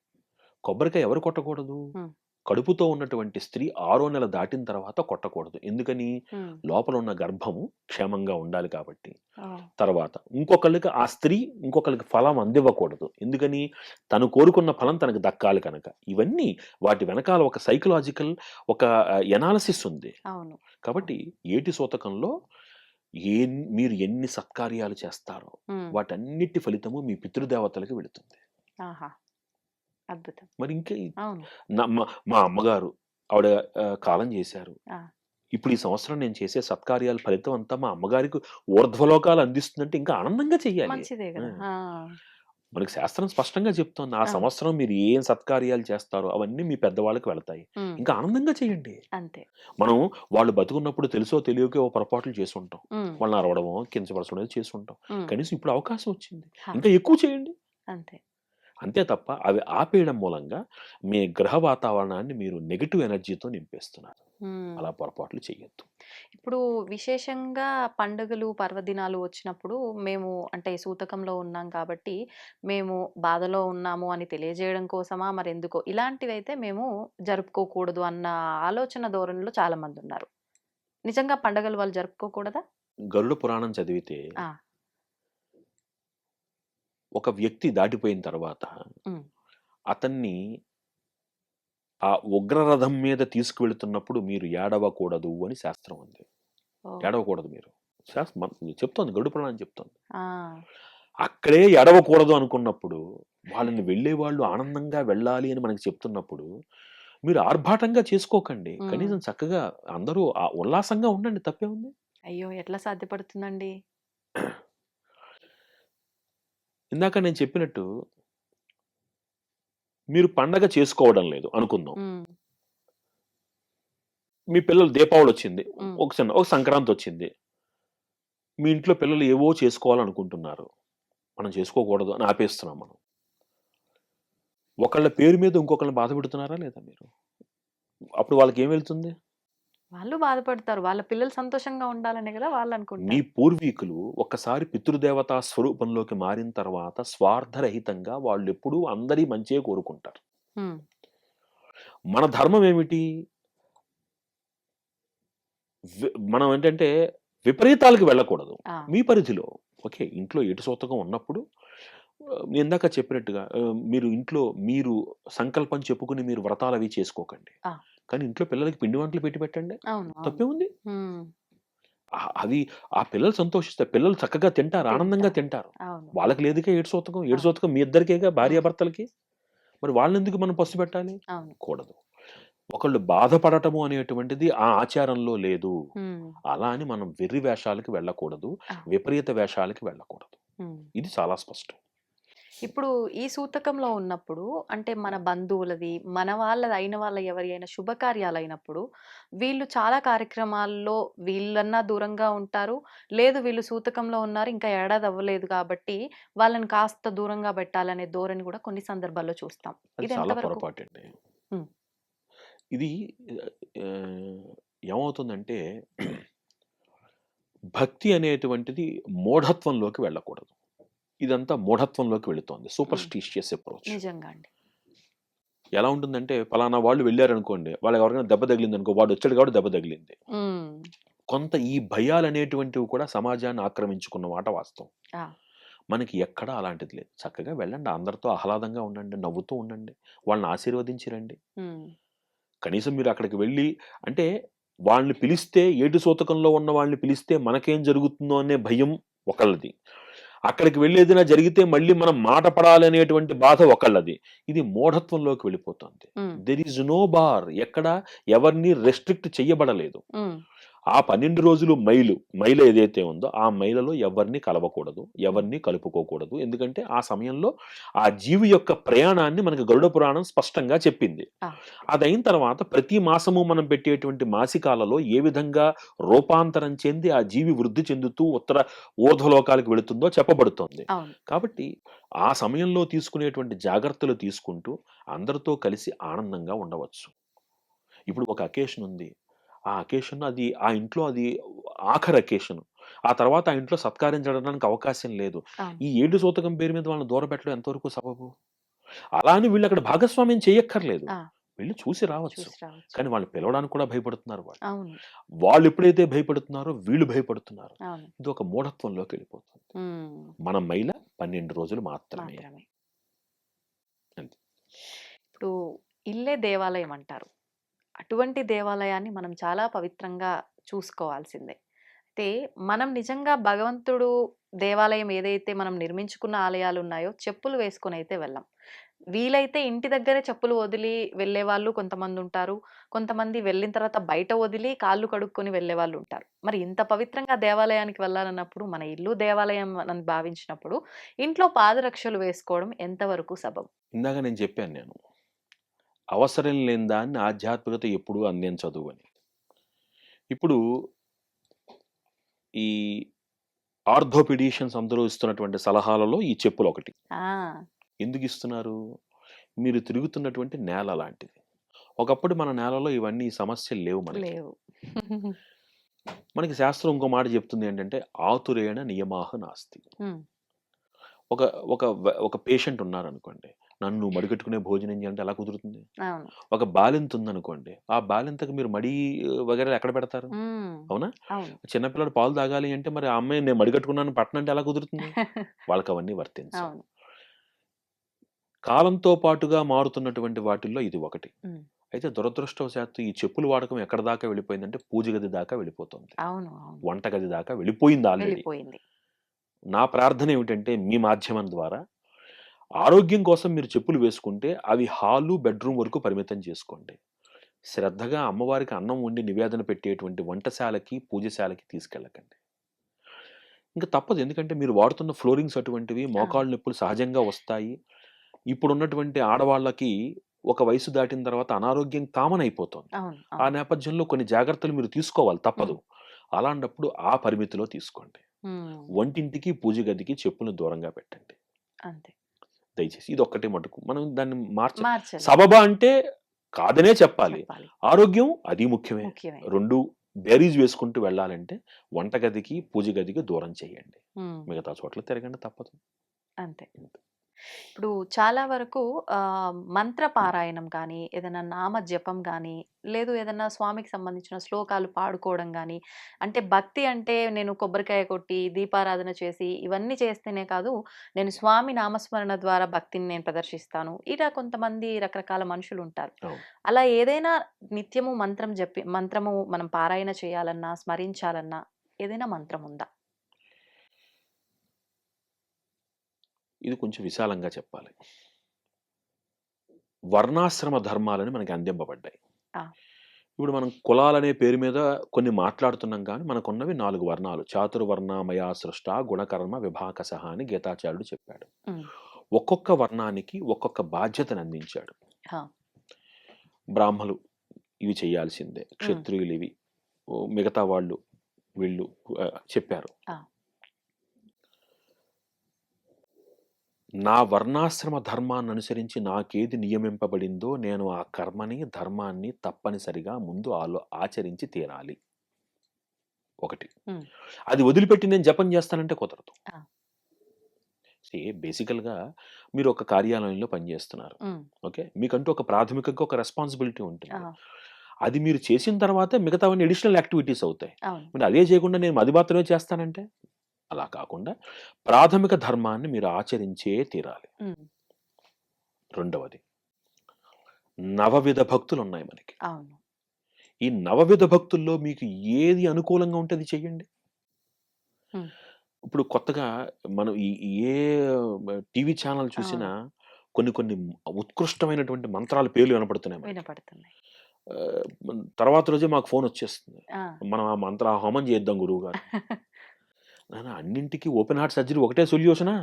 కొబ్బరికాయ ఎవరు కొట్టకూడదు? హ్మ్. కడుపుతో ఉన్నటువంటి స్త్రీ 6వ నెల దాటిన తర్వాత కొట్టకూడదు. ఎందుకని? హ్మ్. లోపల ఉన్న గర్భము క్షేమంగా ఉండాలి కాబట్టి. ఓహ్! తర్వాత ఇంకొకళ్ళకి ఆ స్త్రీ ఇంకొకళ్ళకి ఫలం అందివ్వకూడదు. ఎందుకని? తను కోరుకున్న ఫలం తనకు దక్కాలి కనుక. ఇవన్నీ వాటి వెనకాల ఒక సైకలాజికల్ ఒక ఎనాలిసిస్ ఉంది. అవును. కాబట్టి ఏటి సూతకంలో మీరు ఎన్ని సత్కార్యాలు చేస్తారో హ్మ్. వాటన్నిటి ఫలితము మీ పితృదేవతలకి వెళుతుంది. ఆహా! అద్భుతం. మరి ఇంకే అవును. మా అమ్మగారు ఆవిడ కాలం చేశారు. ఆ! ఇప్పుడు ఈ సంవత్సరం నేను చేసే సత్కార్యాల ఫలితం అంతా మా అమ్మగారికి ఊర్ధ్వలోకాలు అందిస్తుందంటే ఇంకా ఆనందంగా చెయ్యాలి. మంచిదే ఆ! గదా! ఆ! మనకి శాస్త్రం స్పష్టంగా చెప్తోంది. ఆ అవును. సంవత్సరం మీరు ఏం సత్కార్యాలు చేస్తారో అవన్నీ మీ పెద్దవాళ్ళకి వెళతాయి. హ్మ్. ఇంకా ఆనందంగా చేయండి. అంతే. మనం వాళ్ళు బతుకున్నప్పుడు తెలుసో తెలియకో ఓ పొరపాట్లు చేసుంటాం. హ్మ్. వాళ్ళని అరవడమో, కించపరచడమో చేసుంటాం. హ్మ్. కనీసం ఇప్పుడు అవకాశం వచ్చింది. ఆ! ఇంకా ఎక్కువ చేయండి. అంతే. అంతే తప్ప అవి ఆపేయడం మూలంగా మీ గ్రహ వాతావరణాన్ని మీరు నెగెటివ్ ఎనర్జీతో నింపేస్తున్నారు. హ్మ్. అలా పొరపాట్లు చేయొద్దు. ఇప్పుడు విశేషంగా పండుగలు, పర్వదినాలు వచ్చినప్పుడు మేము అంటే సూతకంలో ఉన్నాం కాబట్టి, మేము బాధలో ఉన్నాము అని తెలియజేయడం కోసమా మరెందుకో ఇలాంటివైతే మేము జరుపుకోకూడదు అన్న ఆలోచన ధోరణిలో చాలామందున్నారు. నిజంగా పండగలు వాళ్ళు జరుపుకోకూడదా? గరుడ పురాణం చదివితే ఆ! ఒక వ్యక్తి దాటిపోయిన తర్వాత ఉమ్, అతన్ని ఆ ఉగ్రరథం మీద తీసుకువెళుతున్నప్పుడు మీరు ఏడవకూడదు అని శాస్త్రం ఉంది. ఓ, ఏడవకూడదు మీరు. చెప్తోంది గరుడ పురాణం చెప్తోంది. ఆ, అక్కడే ఏడవకూడదు అనుకున్నప్పుడు వాళ్ళని వెళ్ళే వాళ్ళు ఆనందంగా వెళ్ళాలి అని మనకి చెప్తున్నప్పుడు మీరు ఆర్భాటంగా చేసుకోకండి. ఉమ్, కనీసం చక్కగా అందరూ ఉల్లాసంగా ఉండండి. తప్పే ఉంది. అయ్యో ఎట్లా సాధ్యపడుతుందండి? ఇందాక నేను చెప్పినట్టు మీరు పండగ చేసుకోవడం లేదు అనుకుందాం. ఉమ్, మీ పిల్లలు దీపావళి వచ్చింది, ఉమ్, ఒక సంక్రాంతి వచ్చింది, మీ ఇంట్లో పిల్లలు ఏవో చేసుకోవాలనుకుంటున్నారు, మనం చేసుకోకూడదు అని ఆపేస్తున్నాం మనం. ఒకళ్ళ పేరు మీద ఇంకొకళ్ళని బాధ పెడుతున్నారా లేదా మీరు? అప్పుడు వాళ్ళకి ఏం వెళ్తుంది? వాళ్ళు బాధపడతారు. వాళ్ళ పిల్లలు సంతోషంగా ఉండాలనే కదా వాళ్ళు మీ అనుకుంటారు. పూర్వీకులు ఒక్కసారి పితృదేవతా స్వరూపంలోకి మారిన తర్వాత స్వార్థరహితంగా వాళ్ళు ఎప్పుడూ అందరి మంచే కోరుకుంటారు. ఉమ్, మన ధర్మం ఏమిటి? మనం ఏంటంటే విపరీతాలకు వెళ్ళకూడదు. ఆ, మీ పరిధిలో ఓకే, ఇంట్లో ఎటు సూతకం ఉన్నప్పుడు నేను ఇందాక చెప్పినట్టుగా మీరు ఇంట్లో మీరు సంకల్పం చెప్పుకుని మీరు వ్రతాలు అవి చేసుకోకండి. ఆ, కానీ ఇంట్లో పిల్లలకి పిండి వంటలు పెట్టి పెట్టండి. అవును అవును. తప్పే ఉంది. ఉమ్, అవి ఆ పిల్లలు సంతోషిస్తారు. పిల్లలు చక్కగా తింటారు, ఆనందంగా తింటారు. తింటారు. అవును వాళ్ళకి లేదుగా ఏడు సూతకం. ఏడు అవును. సూతకం మీ ఇద్దరికేగా, ఉమ్, భార్యాభర్తలకి. మరి వాళ్ళెందుకు మనం పస్తు పెట్టాలి? అవును. కూడదు. ఒకళ్ళు బాధపడటము అనేటువంటిది ఆ ఆచారంలో లేదు. ఉమ్, అలా అని మనం వెర్రి వేషాలకి వెళ్ళకూడదు, ఆ, విపరీత వేషాలకి వెళ్ళకూడదు. ఉమ్. ఇది చాలా స్పష్టం. ఇప్పుడు ఈ సూతకంలో ఉన్నప్పుడు అంటే మన బంధువులది, మన వాళ్ళది అయిన వాళ్ళ ఎవరి అయినా శుభకార్యాలైనప్పుడు వీళ్ళు చాలా కార్యక్రమాల్లో వీళ్ళన్నా దూరంగా ఉంటారు. లేదు వీళ్ళు సూతకంలో ఉన్నారు ఇంకా ఏడాది అవ్వలేదు కాబట్టి వాళ్ళని కాస్త దూరంగా పెట్టాలనే ధోరణి కూడా కొన్ని సందర్భాల్లో చూస్తాం. అది ఇది చాలా ఎంతవరకు? పొరపాటండి. ఉమ్, ఇది ఆహ్, ఏమవుతుందంటే భక్తి అనేటువంటిది మూఢత్వంలోకి వెళ్ళకూడదు. ఇదంతా మూఢత్వంలోకి వెళుతోంది. ఉమ్, సూపర్‌స్టిషియస్ అప్రోచ్. నిజంగా అండి. ఎలా ఉంటుందంటే పలానా వాళ్ళు వెళ్లారనుకోండి, వాళ్ళకి ఎవరికైనా దెబ్బ తగిలిందనుకో, వాడు వచ్చాడు కాబట్టి దెబ్బ తగిలింది. ఉమ్, కొంత ఈ భయాలనేటువంటివి కూడా సమాజాన్ని ఆక్రమించుకున్న మాట వాస్తవం. ఆ, మనకి ఎక్కడా అలాంటిది లేదు. చక్కగా వెళ్ళండి. అందరితో ఆహ్లాదంగా ఉండండి. నవ్వుతూ ఉండండి. వాళ్ళని ఆశీర్వదించి రండి. ఉమ్, కనీసం మీరు అక్కడికి వెళ్ళి అంటే వాళ్ళని పిలిస్తే ఏటు సూతకంలో ఉన్న వాళ్ళని పిలిస్తే మనకేం జరుగుతుందో అనే భయం ఒకళ్ళది. అక్కడికి వెళ్ళి ఏదైనా జరిగితే మళ్ళీ మనం మాట పడాలి అనేటువంటి బాధ ఒకళ్ళది. ఇది మూఢత్వంలోకి వెళ్ళిపోతుంది. ఉమ్, దెర్ ఈజ్ నో బార్. ఎక్కడ ఎవరిని రెస్ట్రిక్ట్ చెయ్యబడలేదు. ఉమ్, ఆ 12 రోజులు మైల ఏదైతే ఉందో ఆ మైలలో ఎవరిని కలవకూడదు, ఎవరిని కలుపుకోకూడదు. ఎందుకంటే ఆ సమయంలో ఆ జీవి యొక్క ప్రయాణాన్ని మనకి గరుడ పురాణం స్పష్టంగా చెప్పింది. ఆ, అదైన తర్వాత ప్రతి మాసము మనం పెట్టేటువంటి మాసికాలలో ఏ విధంగా రూపాంతరం చెంది ఆ జీవి వృద్ధి చెందుతూ ఊర్ధ్వలోకాలకు వెళుతుందో చెప్పబడుతోంది. అవును. కాబట్టి ఆ సమయంలో తీసుకునేటువంటి జాగ్రత్తలు తీసుకుంటూ అందరితో కలిసి ఆనందంగా ఉండవచ్చు. ఇప్పుడు ఒక అకేషన్ ఉంది. ఆ అకేషన్ అది ఆ ఇంట్లో అది ఆఖరి అకేషన్. ఆ తర్వాత ఆ ఇంట్లో సత్కార్యం జరగడానికి అవకాశం లేదు. అవును. ఈ ఏడు సూతకం పేరు మీద వాళ్ళని దూరపెట్టడం ఎంతవరకు సబబు? అలా అని వీళ్ళు అక్కడ భాగస్వామ్యం చేయక్కర్లేదు. ఆ, వెళ్లి చూసి రావచ్చు. చూసి రావచ్చు. కానీ వాళ్ళని పిలవడానికి కూడా భయపడుతున్నారు వాళ్ళు. అవును వాళ్ళు ఎప్పుడైతే భయపడుతున్నారో వీళ్ళు భయపడుతున్నారు. అవును. ఇది ఒక మూఢత్వంలోకి వెళ్ళిపోతుంది. ఉమ్, మన మైల 12 రోజులు మాత్రమే. మాత్రమే. అంతే. ఇప్పుడు ఇల్లే దేవాలయం అంటారు. అటువంటి దేవాలయాన్ని మనం చాలా పవిత్రంగా చూసుకోవాల్సిందే. అయితే మనం నిజంగా భగవంతుడు దేవాలయం ఏదైతే మనం నిర్మించుకున్న ఆలయాలు ఉన్నాయో చెప్పులు వేసుకొని అయితే వెళ్ళం. వీలైతే ఇంటి దగ్గరే చెప్పులు వదిలి వెళ్ళే వాళ్ళు కొంతమంది ఉంటారు. కొంతమంది వెళ్ళిన తర్వాత బయట వదిలి కాళ్ళు కడుక్కొని వెళ్ళే వాళ్ళు ఉంటారు. మరి ఇంత పవిత్రంగా దేవాలయానికి వెళ్ళాలన్నప్పుడు మన ఇల్లు దేవాలయం అని భావించినప్పుడు ఇంట్లో పాదరక్షలు వేసుకోవడం ఎంతవరకు సబబు? ఇందాక నేను చెప్పాను నేను. అవసరం లేని దాన్ని ఆధ్యాత్మికత ఎప్పుడూ అందించదు అని. ఇప్పుడు ఈ ఆర్థోపెడిషియన్స్ అందరూ ఇస్తున్నటువంటి సలహాలలో ఈ చెప్పులు ఒకటి. ఆ, ఎందుకు ఇస్తున్నారు? మీరు తిరుగుతున్నటువంటి నేల లాంటిది. ఒకప్పుడు మన నేలలో ఇవన్నీ సమస్యలు లేవు మనకి. లేవు. మనకి శాస్త్రం ఇంకో మాట చెప్తుంది ఏంటంటే ఆతురేణ నియమాహ నాస్తి. ఉమ్, ఒక ఒక ఒక పేషెంట్ ఉన్నారనుకోండి, నన్ను మడికట్టుకునే భోజనం చేయాలంటే ఎలా కుదురుతుంది? అవును. ఒక బాలింత ఉందనుకోండి, ఆ బాలింతకు మీరు మడి వగైరా ఎక్కడ పెడతారు? ఉమ్, అవునా? అవును. చిన్నపిల్లడు పాలు తాగాలి అంటే మరి ఆ అమ్మాయి నేను మడికట్టుకున్నాను పట్టనంటే ఎలా కుదురుతుంది? వాళ్ళకి అవన్నీ వర్తించవు. అవును. కాలంతో పాటుగా మారుతున్నటువంటి వాటిల్లో ఇది ఒకటి. ఉమ్, అయితే దురదృష్టవశాత్తు ఈ చెప్పుల వాడకం ఎక్కడ దాకా వెళ్ళిపోయిందంటే పూజ గది దాకా వెళ్ళిపోతుంది. అవును అవును వంటగది దాకా వెళ్ళిపోయింది ఆల్రెడీ. వెళ్ళిపోయింది. నా ప్రార్థన ఏమిటంటే మీ మాధ్యమం ద్వారా ఆరోగ్యం కోసం మీరు చెప్పులు వేసుకుంటే అవి హాలు, బెడ్రూమ్ వరకు పరిమితం చేసుకోండి. శ్రద్ధగా అమ్మవారికి అన్నం వండి నివేదన పెట్టేటువంటి వంటశాలకి, పూజశాలకి తీసుకెళ్ళకండి. ఇంకా తప్పదు. ఎందుకంటే మీరు వాడుతున్న ఫ్లోరింగ్స్ అటువంటివి, ఆ, మోకాళ్ళ నొప్పులు సహజంగా వస్తాయి. ఇప్పుడున్నటువంటి ఆడవాళ్ళకి ఒక వయసు దాటిన తర్వాత అనారోగ్యం కామన్ అయిపోతుంది. అవును ఆ అవును. నేపథ్యంలో కొన్ని జాగ్రత్తలు మీరు తీసుకోవాలి, తప్పదు. ఉమ్, అలాంటప్పుడు ఆ పరిమితిలో తీసుకోండి. ఉమ్, వంటింటికి, పూజ గదికి చెప్పులను దూరంగా పెట్టండి అంతే. దయచేసి. ఇదొక్కటే మటుకు మనం దాన్ని మార్చాలి. సబబా అంటే కాదనే చెప్పాలి. చెప్పాలి. ఆరోగ్యం అది ముఖ్యమే. ముఖ్యమే. 2 బేరీజ్ వేసుకుంటూ వెళ్ళాలంటే వంటగదికి, పూజ గదికి దూరం చేయండి. ఉమ్, మిగతా చోట్ల తిరగండి, తప్పదు. అంతే. ఇప్పుడు చాలా వరకు మంత్ర పారాయణం కానీ, ఏదైనా నామ జపం కానీ, లేదు ఏదైనా స్వామికి సంబంధించిన శ్లోకాలు పాడుకోవడం కానీ, అంటే భక్తి అంటే నేను కొబ్బరికాయ కొట్టి, దీపారాధన చేసి, ఇవన్నీ చేస్తేనే కాదు, నేను స్వామి నామస్మరణ ద్వారా భక్తిని నేను ప్రదర్శిస్తాను. ఇలా కొంతమంది రకరకాల మనుషులు ఉంటారు. అవును. అలా ఏదైనా నిత్యము మంత్రము మనం పారాయణ చేయాలన్నా, స్మరించాలన్నా ఏదైనా మంత్రం ఉందా? ఇది కొంచెం విశాలంగా చెప్పాలి. వర్ణాశ్రమ ధర్మాలని మనకి అందింపబడ్డాయి. ఆ, ఇప్పుడు మనం కులాలనే పేరు మీద కొన్ని మాట్లాడుతున్నాం కానీ మనకున్నవి 4 వర్ణాలు. చాతుర్వర్ణమయా సృష్ట గుణకర్మ విభాకసహ అని గీతాచార్యుడు చెప్పాడు. ఉమ్, ఒక్కొక్క వర్ణానికి ఒక్కొక్క బాధ్యతను అందించాడు. హా, బ్రాహ్మలు ఇవి చేయాల్సిందే, ఉమ్, క్షత్రియులు ఇవి, మిగతా వాళ్ళు వీళ్ళు చెప్పారు. ఆ, నా వర్ణాశ్రమ ధర్మాన్ని అనుసరించి నాకేది నియమింపబడిందో నేను ఆ కర్మని, ధర్మాన్ని తప్పనిసరిగా ముందు ఆచరించి తీరాలి. ఒకటి. ఉమ్, అది వదిలిపెట్టి నేను జపం చేస్తానంటే కుదరదు. ఆ, బేసికల్గా మీరు ఒక కార్యాలయంలో పనిచేస్తున్నారు. ఉమ్, ఓకే, మీకంటూ ఒక ప్రాథమికంగా ఒక రెస్పాన్సిబిలిటీ ఆ, ఉంటుంది. అది మీరు చేసిన తర్వాత మిగతావన్నీ అడిషనల్ యాక్టివిటీస్ అవుతాయి. అవును. మీరు అదే చేయకుండా నేను అది మాత్రమే చేస్తానంటే అలా కాకుండా ప్రాథమిక ధర్మాన్ని మీరు ఆచరించే తీరాలి. ఉమ్, రెండవది, నవవిధ భక్తులు ఉన్నాయి మనకి. అవును. ఈ నవవిధ భక్తుల్లో మీకు ఏది అనుకూలంగా ఉంటే అది చెయ్యండి. ఉమ్, ఇప్పుడు కొత్తగా మనం ఏ టీవీ ఛానల్ చూసినా అవును. కొన్ని ఉత్కృష్టమైనటువంటి మంత్రాల పేర్లు వినపడుతున్నాయి మనకి. వినపడుతున్నాయి. తర్వాత రోజే మాకు ఫోన్ వచ్చేస్తుంది, ఆ. మనం ఆ మంత్ర హోమం చేద్దాం గురువు గారు. అన్నింటికి ఓపెన్ హార్ట్ సర్జరీ ఒకటే సొల్యూషనా?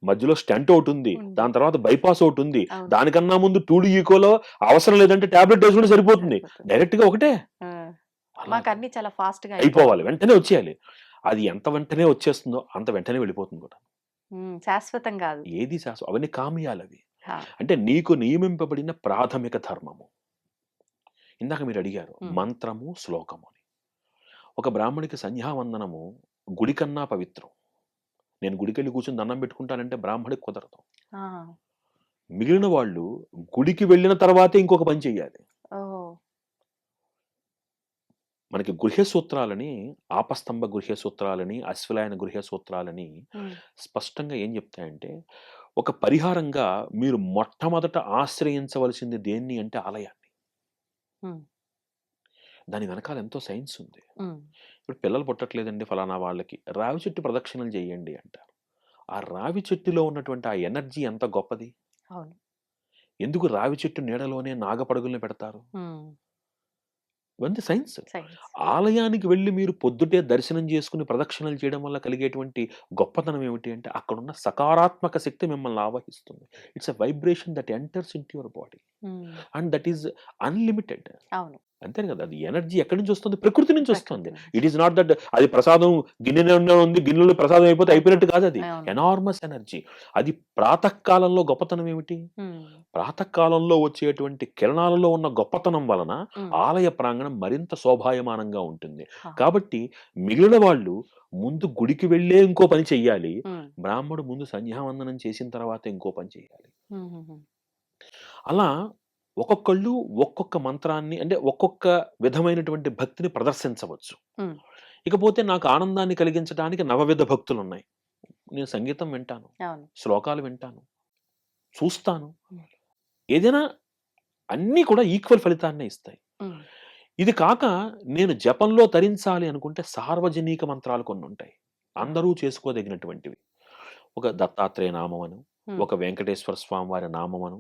మధ్యలో స్టెంట్ ఒకటి ఉంది, ఉంది. దాని తర్వాత బైపాస్ ఒకటి ఉంది, అవును. దానికన్నా ముందు 2D ఈకోలో అవసరం లేదంటే టాబ్లెట్ వేసుకుంటే సరిపోతుంది. సరిపోతుంది. డైరెక్ట్ గా ఒకటే. ఆ, అలా మాకు అన్ని చాలా ఫాస్ట్ గా అయిపోవాలి, వెంటనే వచ్చేయాలి. అది ఎంత వెంటనే వచ్చేస్తుందో అంత వెంటనే వెళ్ళిపోతుంది కూడా. శాశ్వతం కాదు. ఏది శాశ్వతం? అవన్నీ కామ్యాలు అవి. ఆ, అంటే నీకు నియమింపబడిన ప్రాథమిక ధర్మము. ఇందాక మీరు అడిగారు ఉమ్, మంత్రము, శ్లోకము అని. ఒక బ్రాహ్మడికి సంధ్యావందనము గుడి కన్నా పవిత్రం. నేను గుడికెళ్ళి కూర్చొని దండం పెట్టుకుంటానంటే బ్రాహ్మడికి కుదరదు. ఆ, మిగిలిన వాళ్ళు గుడికి వెళ్ళిన తర్వాతే ఇంకొక పని చెయ్యాలి. ఓహో, మనకి గృహ్య సూత్రాలని, ఆపస్తంభ గృహ్య సూత్రాలని, అశ్వలాయన గృహ్య సూత్రాలని ఉమ్, స్పష్టంగా ఏం చెప్తాయంటే, ఒక పరిహారంగా మీరు మొట్టమొదట ఆశ్రయించవలసింది దేన్ని అంటే ఆలయాన్ని. ఉమ్, దాని వెనకాల ఎంతో సైన్స్ ఉంది. ఉమ్, ఇప్పుడు పిల్లలు పుట్టట్లేదండి ఫలానా వాళ్ళకి, రావి చెట్టు ప్రదక్షిణలు చేయండి అంటారు. ఆ రావి చెట్టులో ఉన్నటువంటి ఆ ఎనర్జీ ఎంత గొప్పది. అవును. ఎందుకు రావి చెట్టు నీడలోనే నాగపడుగుల్ని పెడతారు? ఉమ్, ఇవన్నీ సైన్స్. సైన్స్. ఆలయానికి వెళ్ళి మీరు పొద్దుటే దర్శనం చేసుకుని ప్రదక్షిణలు చేయడం వల్ల కలిగేటువంటి గొప్పతనం ఏమిటి అంటే అక్కడున్న సకారాత్మక శక్తి మిమ్మల్ని ఆవహిస్తుంది. It's a vibration that enters into your body um, and that is unlimited. అవును. అంతే కదా, అది ఎనర్జీ ఎక్కడి నుంచి వస్తుంది? ప్రకృతి నుంచి వస్తుంది. ప్రకృతి నుంచి. ఇట్ ఈస్ నాట్ దట్ అది ప్రసాదం గిన్నెలో ఉంది, గిన్నెలో ప్రసాదం అయిపోతే అయిపోయినట్టు కాదు. అది అవును. Enormous energy. అది ప్రాతకాలంలో గొప్పతనం ఏమిటి? ఉమ్, ప్రాతకాలంలో వచ్చేటువంటి కిరణాలలో ఉన్న గొప్పతనం వలన ఉమ్, ఆలయ ప్రాంగణం మరింత శోభాయమానంగా ఉంటుంది. ఆ, కాబట్టి మిగిలిన వాళ్ళు ముందు గుడికి వెళ్ళే ఇంకో పని చెయ్యాలి, ఉమ్, బ్రాహ్మడు ముందు సంధ్యావందనం చేసిన తర్వాత ఇంకో పని చేయాలి. ఉమ్, ఉమ్, అలా ఒక్కొక్కళ్ళు ఒక్కొక్క మంత్రాన్ని, అంటే ఒక్కొక్క విధమైనటువంటి భక్తిని ప్రదర్శించవచ్చు. ఉమ్, ఇకపోతే నాకు ఆనందాన్ని కలిగించడానికి నవవిధ భక్తులు ఉన్నాయి. నేను సంగీతం వింటాను, అవును. శ్లోకాలు వింటాను, చూస్తాను. హ్మ్. ఏదైనా అన్నీ కూడా ఈక్వల్ ఫలితాన్నే ఇస్తాయి. హ్మ్. ఇది కాక నేను జపంలో తరించాలి అనుకుంటే సార్వజనీక మంత్రాలు కొన్నుంటాయి. ఆ! అందరూ చేసుకోదగినటువంటివి. ఒక దత్తాత్రేయ నామమను, హ్మ్. ఒక వెంకటేశ్వర స్వామి వారి నామమను,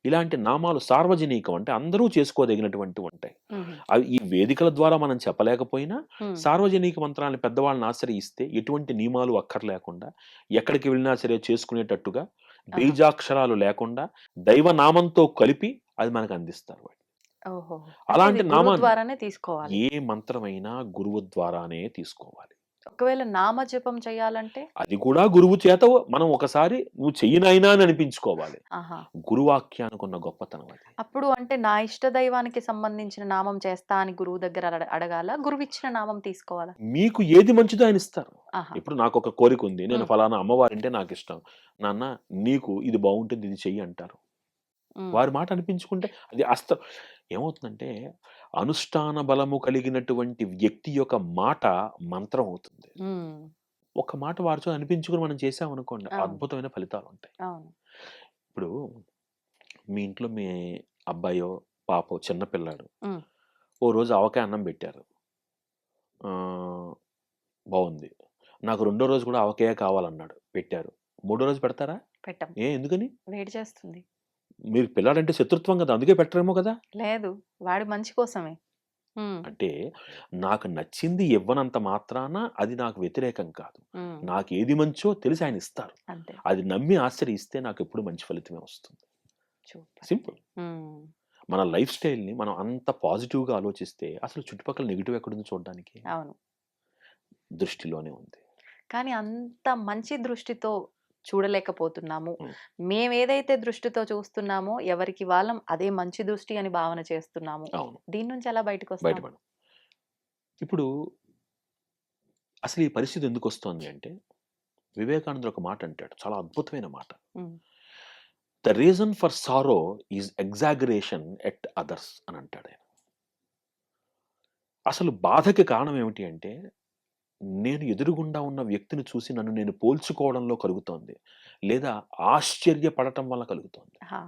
ఇలాంటి నామాలు సార్వజనీకం అంటే అందరూ చేసుకోదగినటువంటివుంటాయి. హుహు. అవి ఈ వేదికల ద్వారా మనం చెప్పలేకపోయినా హ్మ్. సార్వజనిక మంత్రాలను పెద్దవాళ్ళని ఆశ్రయిస్తే ఎటువంటి నియమాలు అక్కర్లేకుండా ఎక్కడికి వెళ్ళినా సరే చేసుకునేటట్టుగా ఆహా! బీజాక్షరాలు లేకుండా దైవనామంతో కలిపి అది మనకు అందిస్తారు వాళ్ళు. ఓహో! అంటే ఇది అలాంటి గురువు నామాన్ని ద్వారానే తీసుకోవాలి. ఏ మంత్రమైనా గురువు ద్వారానే తీసుకోవాలి. ఒకవేళ నామ జపం చేయాలంటే? అది కూడా గురువు చేత మనం ఒకసారి "నువ్వు చెయ్యి నాయనా" అని అనిపించుకోవాలి. ఆహా! గురువాక్యానికున్న గొప్పతనం అది. అప్పుడు అంటే నా ఇష్ట దైవానికి సంబంధించిన నామం చేస్తా అని గురువు దగ్గర అడగాలా? గురువిచ్చిన నామం తీసుకోవాలా? మీకు ఏది మంచిదో ఆయన ఇస్తారు. ఆహా! ఇప్పుడు నాకొక కోరికుంది. నేను హ్మ్. ఫలానా అమ్మవారంటే నాకిష్టం. నాన్న నీకు ఇది బావుంటుంది ఇది చెయ్యి అంటారు. హ్మ్. వారి మాట అనిపించుకుంటే అది ఏమవుతుందంటే అనుష్ఠాన బలము కలిగినటువంటి వ్యక్తి యొక్క మాట మంత్రం అవుతుంది. హ్మ్. ఒక్క మాట వారితో అనిపించుకొని మనం చేశామనుకోండి అవును. అద్భుతమైన ఫలితాలుంటాయి. అవును. ఇప్పుడు మీ ఇంట్లో మీ అబ్బాయో, పాపో చిన్న పిల్లాడు. హ్మ్. ఓ రోజు ఆవకాయ అన్నం పెట్టారు. ఆహ్, బావుంది. నాకు రెండో రోజు కూడా ఆవకాయే కావాలన్నాడు. పెట్టారు. మూడో రోజు పెడతారా? పెట్టం. ఎందుకని? వేడి చేస్తుంది. మీరు పిల్లాడంటే శత్రుత్వం కదా! అందుకే పెట్టరేమో కదా! లేదు. వాడి మంచి కోసమే. హ్మ్. అంటే నాకు నచ్చింది ఇవ్వనంత మాత్రాన అది నాకు వ్యతిరేకం కాదు. హ్మ్. నాకేది మంచో తెలిసి ఆయన ఇస్తారు. అంతే. అది నమ్మి ఆశ్రయిస్తే నాకెప్పుడు మంచి ఫలితమే వస్తుంది. సూపర్. సింపుల్. హ్మ్. మన లైఫ్ స్టైల్‌ని మనం అంత పాజిటివ్‌గా ఆలోచిస్తే అసలు చుట్టుపక్కల నెగెటివ్ ఎక్కడుంది చూడడానికి? అవును. దృష్టిలోనే ఉంది. కానీ అంత మంచి దృష్టితో చూడలేకపోతున్నాము. హ్మ్. మేమేదైతే దృష్టితో చూస్తున్నామో ఎవరికి వాళ్ళం అదే మంచి దృష్టి అని భావన చేస్తున్నాము. అవును. దీని నుంచి ఎలా బయటకొస్తాం? బయటపడం. ఇప్పుడు అసలు ఈ పరిస్థితి ఎందుకొస్తోంది అంటే, వివేకానందుడు ఒక మాట అంటాడు. చాలా అద్భుతమైన మాట. హ్మ్. The reason for sorrow is exaggeration at others అని అంటాడాయన. అసలు బాధకి కారణం ఏమిటి అంటే, నేను ఎదురుగుండా ఉన్న వ్యక్తిని చూసి నన్ను నేను పోల్చుకోవడంలో కలుగుతోంది. లేదా ఆశ్చర్యపడటం వల్ల కలుగుతోంది. ఆ!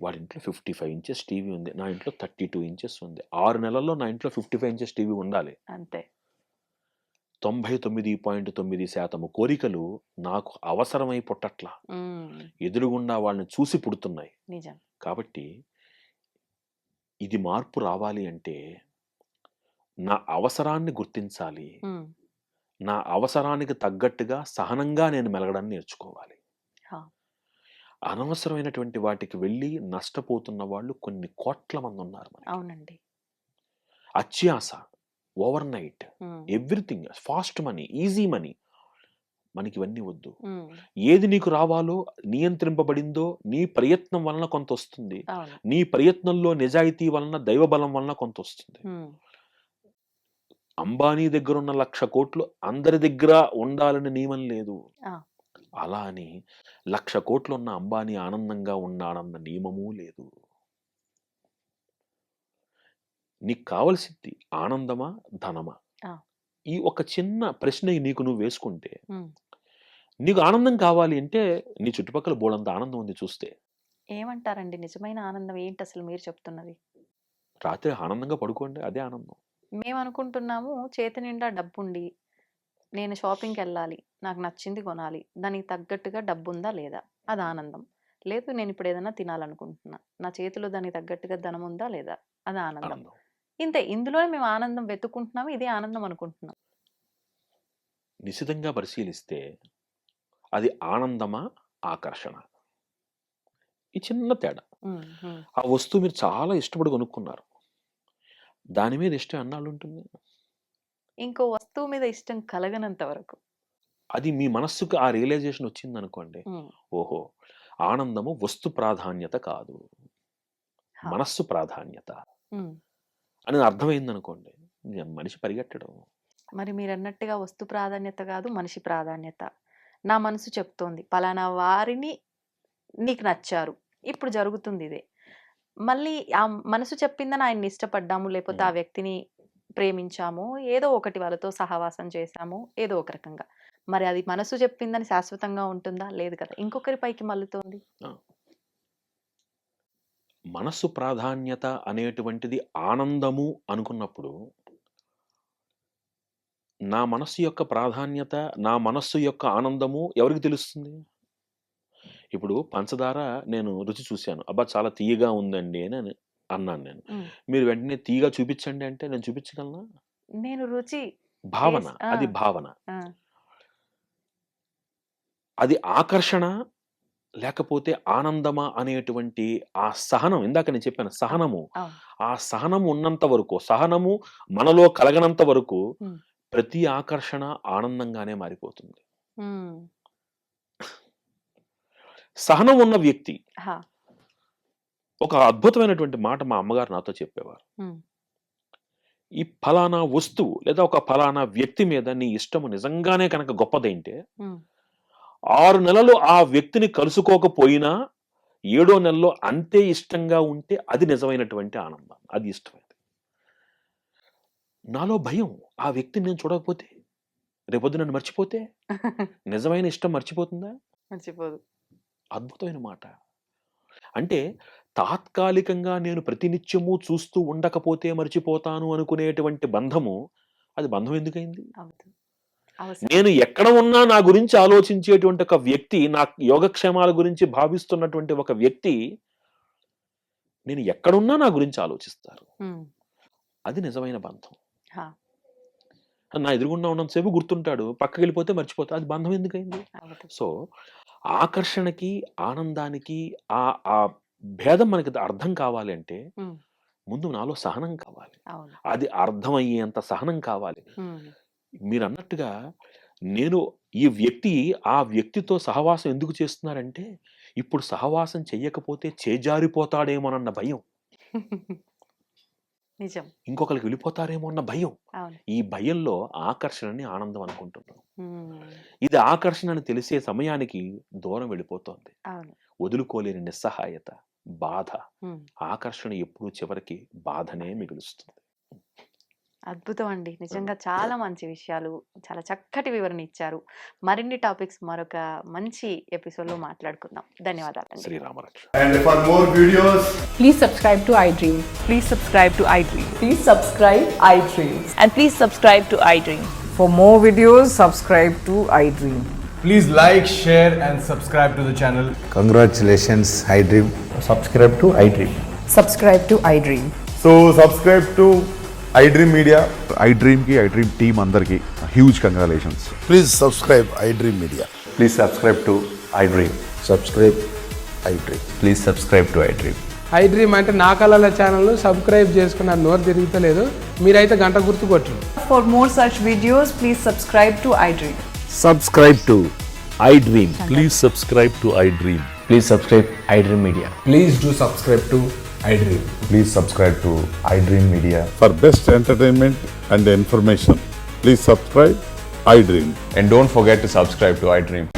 వాడి ఇంట్లో 55 ఇంచెస్ టీవీ ఉంది. నా ఇంట్లో 32 ఇంచెస్ ఉంది. 6 నెలల్లో నా ఇంట్లో 55 ఇంచెస్ టీవీ ఉండాలి. అంతే. 99.9% కోరికలు నాకు అవసరమై పుట్టట్ల. హ్మ్. ఎదురుగుండా వాళ్ళని చూసి పుడుతున్నాయి. నిజం. కాబట్టి ఇది మార్పు రావాలి అంటే నా అవసరాన్ని గుర్తించాలి. హ్మ్. నా అవసరానికి తగ్గట్టుగా సహనంగా నేను మెలగడాన్ని నేర్చుకోవాలి. ఆ! అనవసరమైనటువంటి వాటికి వెళ్ళి నష్టపోతున్న వాళ్ళు కొన్ని కోట్ల మందున్నారు మనకి. అవునండి. అత్యాస, overnight, hmm. Everything fast money, easy money మనకివన్నీ వద్దు. హ్మ్. ఏది నీకు రావాలో నియంత్రింపబడిందో నీ ప్రయత్నం వలన కొంతొస్తుంది. అవును. నీ ప్రయత్నంలో నిజాయితీ వలన, దైవబలం వలన కొంతొస్తుంది. హ్మ్. అంబానీ దగ్గరున్న 1,00,00,000,000 అందరి దగ్గర ఉండాలని నియమం లేదు. ఆ! అలా అని 1,00,00,000,000 ఉన్న అంబానీ ఆనందంగా ఉన్నాడన్న నియమమూ లేదు. నీకు కావాల్సింది ఆనందమా? ధనమా? ఆ! ఈ ఒక చిన్న ప్రశ్న నీకు నువ్వు వేసుకుంటే, హ్మ్. నీకు ఆనందం కావాలి అంటే నీ చుట్టుపక్కల బోలెడంత ఆనందం ఉంది చూస్తే. ఏమంటారండి నిజమైన ఆనందం ఏంటసలు మీరు చెప్తున్నది? రాత్రి ఆనందంగా పడుకోండి అదే ఆనందం. మేమనుకుంటున్నాము చేతి నిండా డబ్బుండి, నేను షాపింగ్‌కెళ్ళాలి. నాకు నచ్చింది కొనాలి. దానికి తగ్గట్టుగా డబ్బుందా లేదా? అది ఆనందం. లేదు నేనిప్పుడు ఏదైనా తినాలనుకుంటున్నా. నా చేతిలో దానికి తగ్గట్టుగా ధనముందా లేదా? అది ఆనందం. ఆనందం. ఇంతే ఇందులోనే మేము ఆనందం వెతుక్కుంటున్నాము. ఇదే ఆనందం అనుకుంటున్నాం. నిశితంగా పరిశీలిస్తే అది ఆనందమా? ఆకర్షణ? ఈ చిన్న తేడా. హ్మ్. హ్మ్. ఆ వస్తువు మీరు చాలా ఇష్టపడి కొనుక్కున్నారు. దాని మీద ఇష్టం ఎన్నాళ్ళుంటుంది? ఇంకో వస్తువు మీద ఇష్టం కలగనంత వరకు. అది మీ మనస్సుకు ఆ రియలైజేషన్ వచ్చిందనుకోండి. హ్మ్. ఓహో! ఆనందము వస్తు ప్రాధాన్యత కాదు. హా! మనస్సు ప్రాధాన్యత హ్మ్. అనేది అర్థమైందనుకోండి. మనిషి పరిగెట్టడు. మరి మీరన్నట్టుగా వస్తు ప్రాధాన్యత గాదు, మనిషి ప్రాధాన్యత. నా మనసు చెప్తోంది. పలానా వారిని నీకు నచ్చారు. ఇప్పుడు జరుగుతుందిదే. మళ్ళీ ఆ మనసు చెప్పిందని ఆయన్ని ఇష్టపడ్డాము, లేపోతే ఆ హ్మ్. వ్యక్తిని ప్రేమించాము. ఏదో ఒకటి వాళ్ళతో సహవాసం చేశాము. ఏదో ఒక రకంగా. మరి అది మనసు చెప్పిందని శాశ్వతంగా ఉంటుందా? లేదు కదా, ఇంకొకరి పైకి మల్లుతోంది. మనస్సు ప్రాధాన్యత అనేటువంటిది ఆనందము అనుకున్నప్పుడు, నా మనస్సు యొక్క ప్రాధాన్యత, నా మనస్సు యొక్క ఆనందము ఎవరికి తెలుస్తుంది? ఇప్పుడు పంచదార నేను రుచి చూశాను. అబ్బా! చాలా తియ్యగా ఉందండి అని అన్నాను నేను. మీరు వెంటనే తియ్యగా చూపించండి అంటే నేను చూపించగలనా? నేను రుచి భావన. టేస్ట్ అది భావన. ఆ! అది ఆకర్షణ లేకపోతే ఆనందమా అనేటువంటి ఆ సహనం, ఇందాక నేను చెప్పాను సహనము. అవును. ఆ సహనం ఉన్నంత వరకు, సహనము మనలో కలగనంత వరకు హ్మ్. ప్రతి ఆకర్షణ ఆనందంగానే మారిపోతుంది. హ్మ్. సహనం ఉన్న వ్యక్తి, హా! ఒక అద్భుతమైనటువంటి మాట మా అమ్మగారు నాతో చెప్పేవారు. హ్మ్. ఈ ఫలానా వస్తువు లేదా ఒక ఫలానా వ్యక్తి మీద నీ ఇష్టము నిజంగానే కనుక గొప్పదైంటే, హ్మ్. 6 నెలలు ఆ వ్యక్తిని కలుసుకోకపోయినా 7వ నెలలో అంతే ఇష్టంగా ఉంటే అది నిజమైనటువంటి ఆనందం. అది ఇష్టమైనది. నాలో భయం, ఆ వ్యక్తిని నేను చూడకపోతే, రేపొద్దున నన్ను మర్చిపోతే, నిజమైన ఇష్టం మర్చిపోతుందా? మర్చిపోదు. అద్భుతమైన మాట. అంటే తాత్కాలికంగా నేను ప్రతినిత్యము చూస్తూ ఉండకపోతే మర్చిపోతాను అనుకునేటువంటి బంధము, అది బంధం ఎందుకయింది? అవును. అవసరం. నేను ఎక్కడ ఉన్నా నా గురించి ఆలోచించేటువంటి ఒక వ్యక్తి, నా యోగక్షేమాల గురించి భావిస్తున్నటువంటి ఒక వ్యక్తి, నేను ఎక్కడున్నా నా గురించి ఆలోచిస్తారు. హ్మ్. అది నిజమైన బంధం. హా! నా ఎదురుగుండా ఉన్నంత సేపు గుర్తుంటాడు. పక్కకెళ్ళిపోతే మర్చిపోతా. అది బంధం ఎందుకయింది? అవును. సో, ఆకర్షణకి, ఆనందానికి ఆ ఆ భేదం మనకి అర్థం కావాలి అంటే, హ్మ్. ముందు నాలో సహనం కావాలి. అవును. అది అర్థమయ్యేంత సహనం కావాలి. హ్మ్. మీరన్నట్టుగా నేను ఈ వ్యక్తి, ఆ వ్యక్తితో సహవాసం ఎందుకు చేస్తున్నారంటే, ఇప్పుడు సహవాసం చెయ్యకపోతే చేజారిపోతాడేమోనన్న భయం. నిజం. ఇంకొకళ్ళకి వెళ్ళిపోతారేమో అన్న భయం. అవును. ఈ భయంలో ఆకర్షణని ఆనందం అనుకుంటున్నాం. హ్మ్. ఇది ఆకర్షణ అని తెలిసే సమయానికి దూరం వెళ్ళిపోతోంది. అవును. వదులుకోలేని నిస్సహాయత, బాధ. హ్మ్. ఆకర్షణ ఎప్పుడూ చివరికి బాధనే మిగులుస్తుంది. అద్భుతం అండి. నిజంగా చాలా మంచి విషయాలు, చాలా చక్కటి వివరణ ఇచ్చారు. మరిన్ని టాపిక్స్ మరొక మంచి ఎపిసోడ్‌లో మాట్లాడుకుందాం. ధన్యవాదాలండి. శ్రీరామరక్ష. And for more videos, Please subscribe to iDream. Please subscribe to iDream. Please subscribe iDream. And please subscribe to iDream. For more videos, subscribe to iDream. please like, share, and subscribe to the channel. Congratulations, iDream. subscribe to iDream. Subscribe to iDream. So subscribe to iDream Media. iDream ki iDream team అందరికి huge congratulations. Please subscribe iDream Media. Please subscribe to iDream. Subscribe iDream. Please subscribe to iDream. iDream అంటే నా కళల ఛానల్ను subscribe చేసుకున్న నోరు తిరుగుతలేదు, మీరైతే గంట గుర్తు కొట్టండి. For more such videos, please subscribe to iDream. Subscribe to iDream. Please subscribe to iDream. Please subscribe iDream Media. Please do subscribe to iDream. Please subscribe to iDream Media. For best entertainment and information, please subscribe iDream. And don't forget to subscribe to iDream.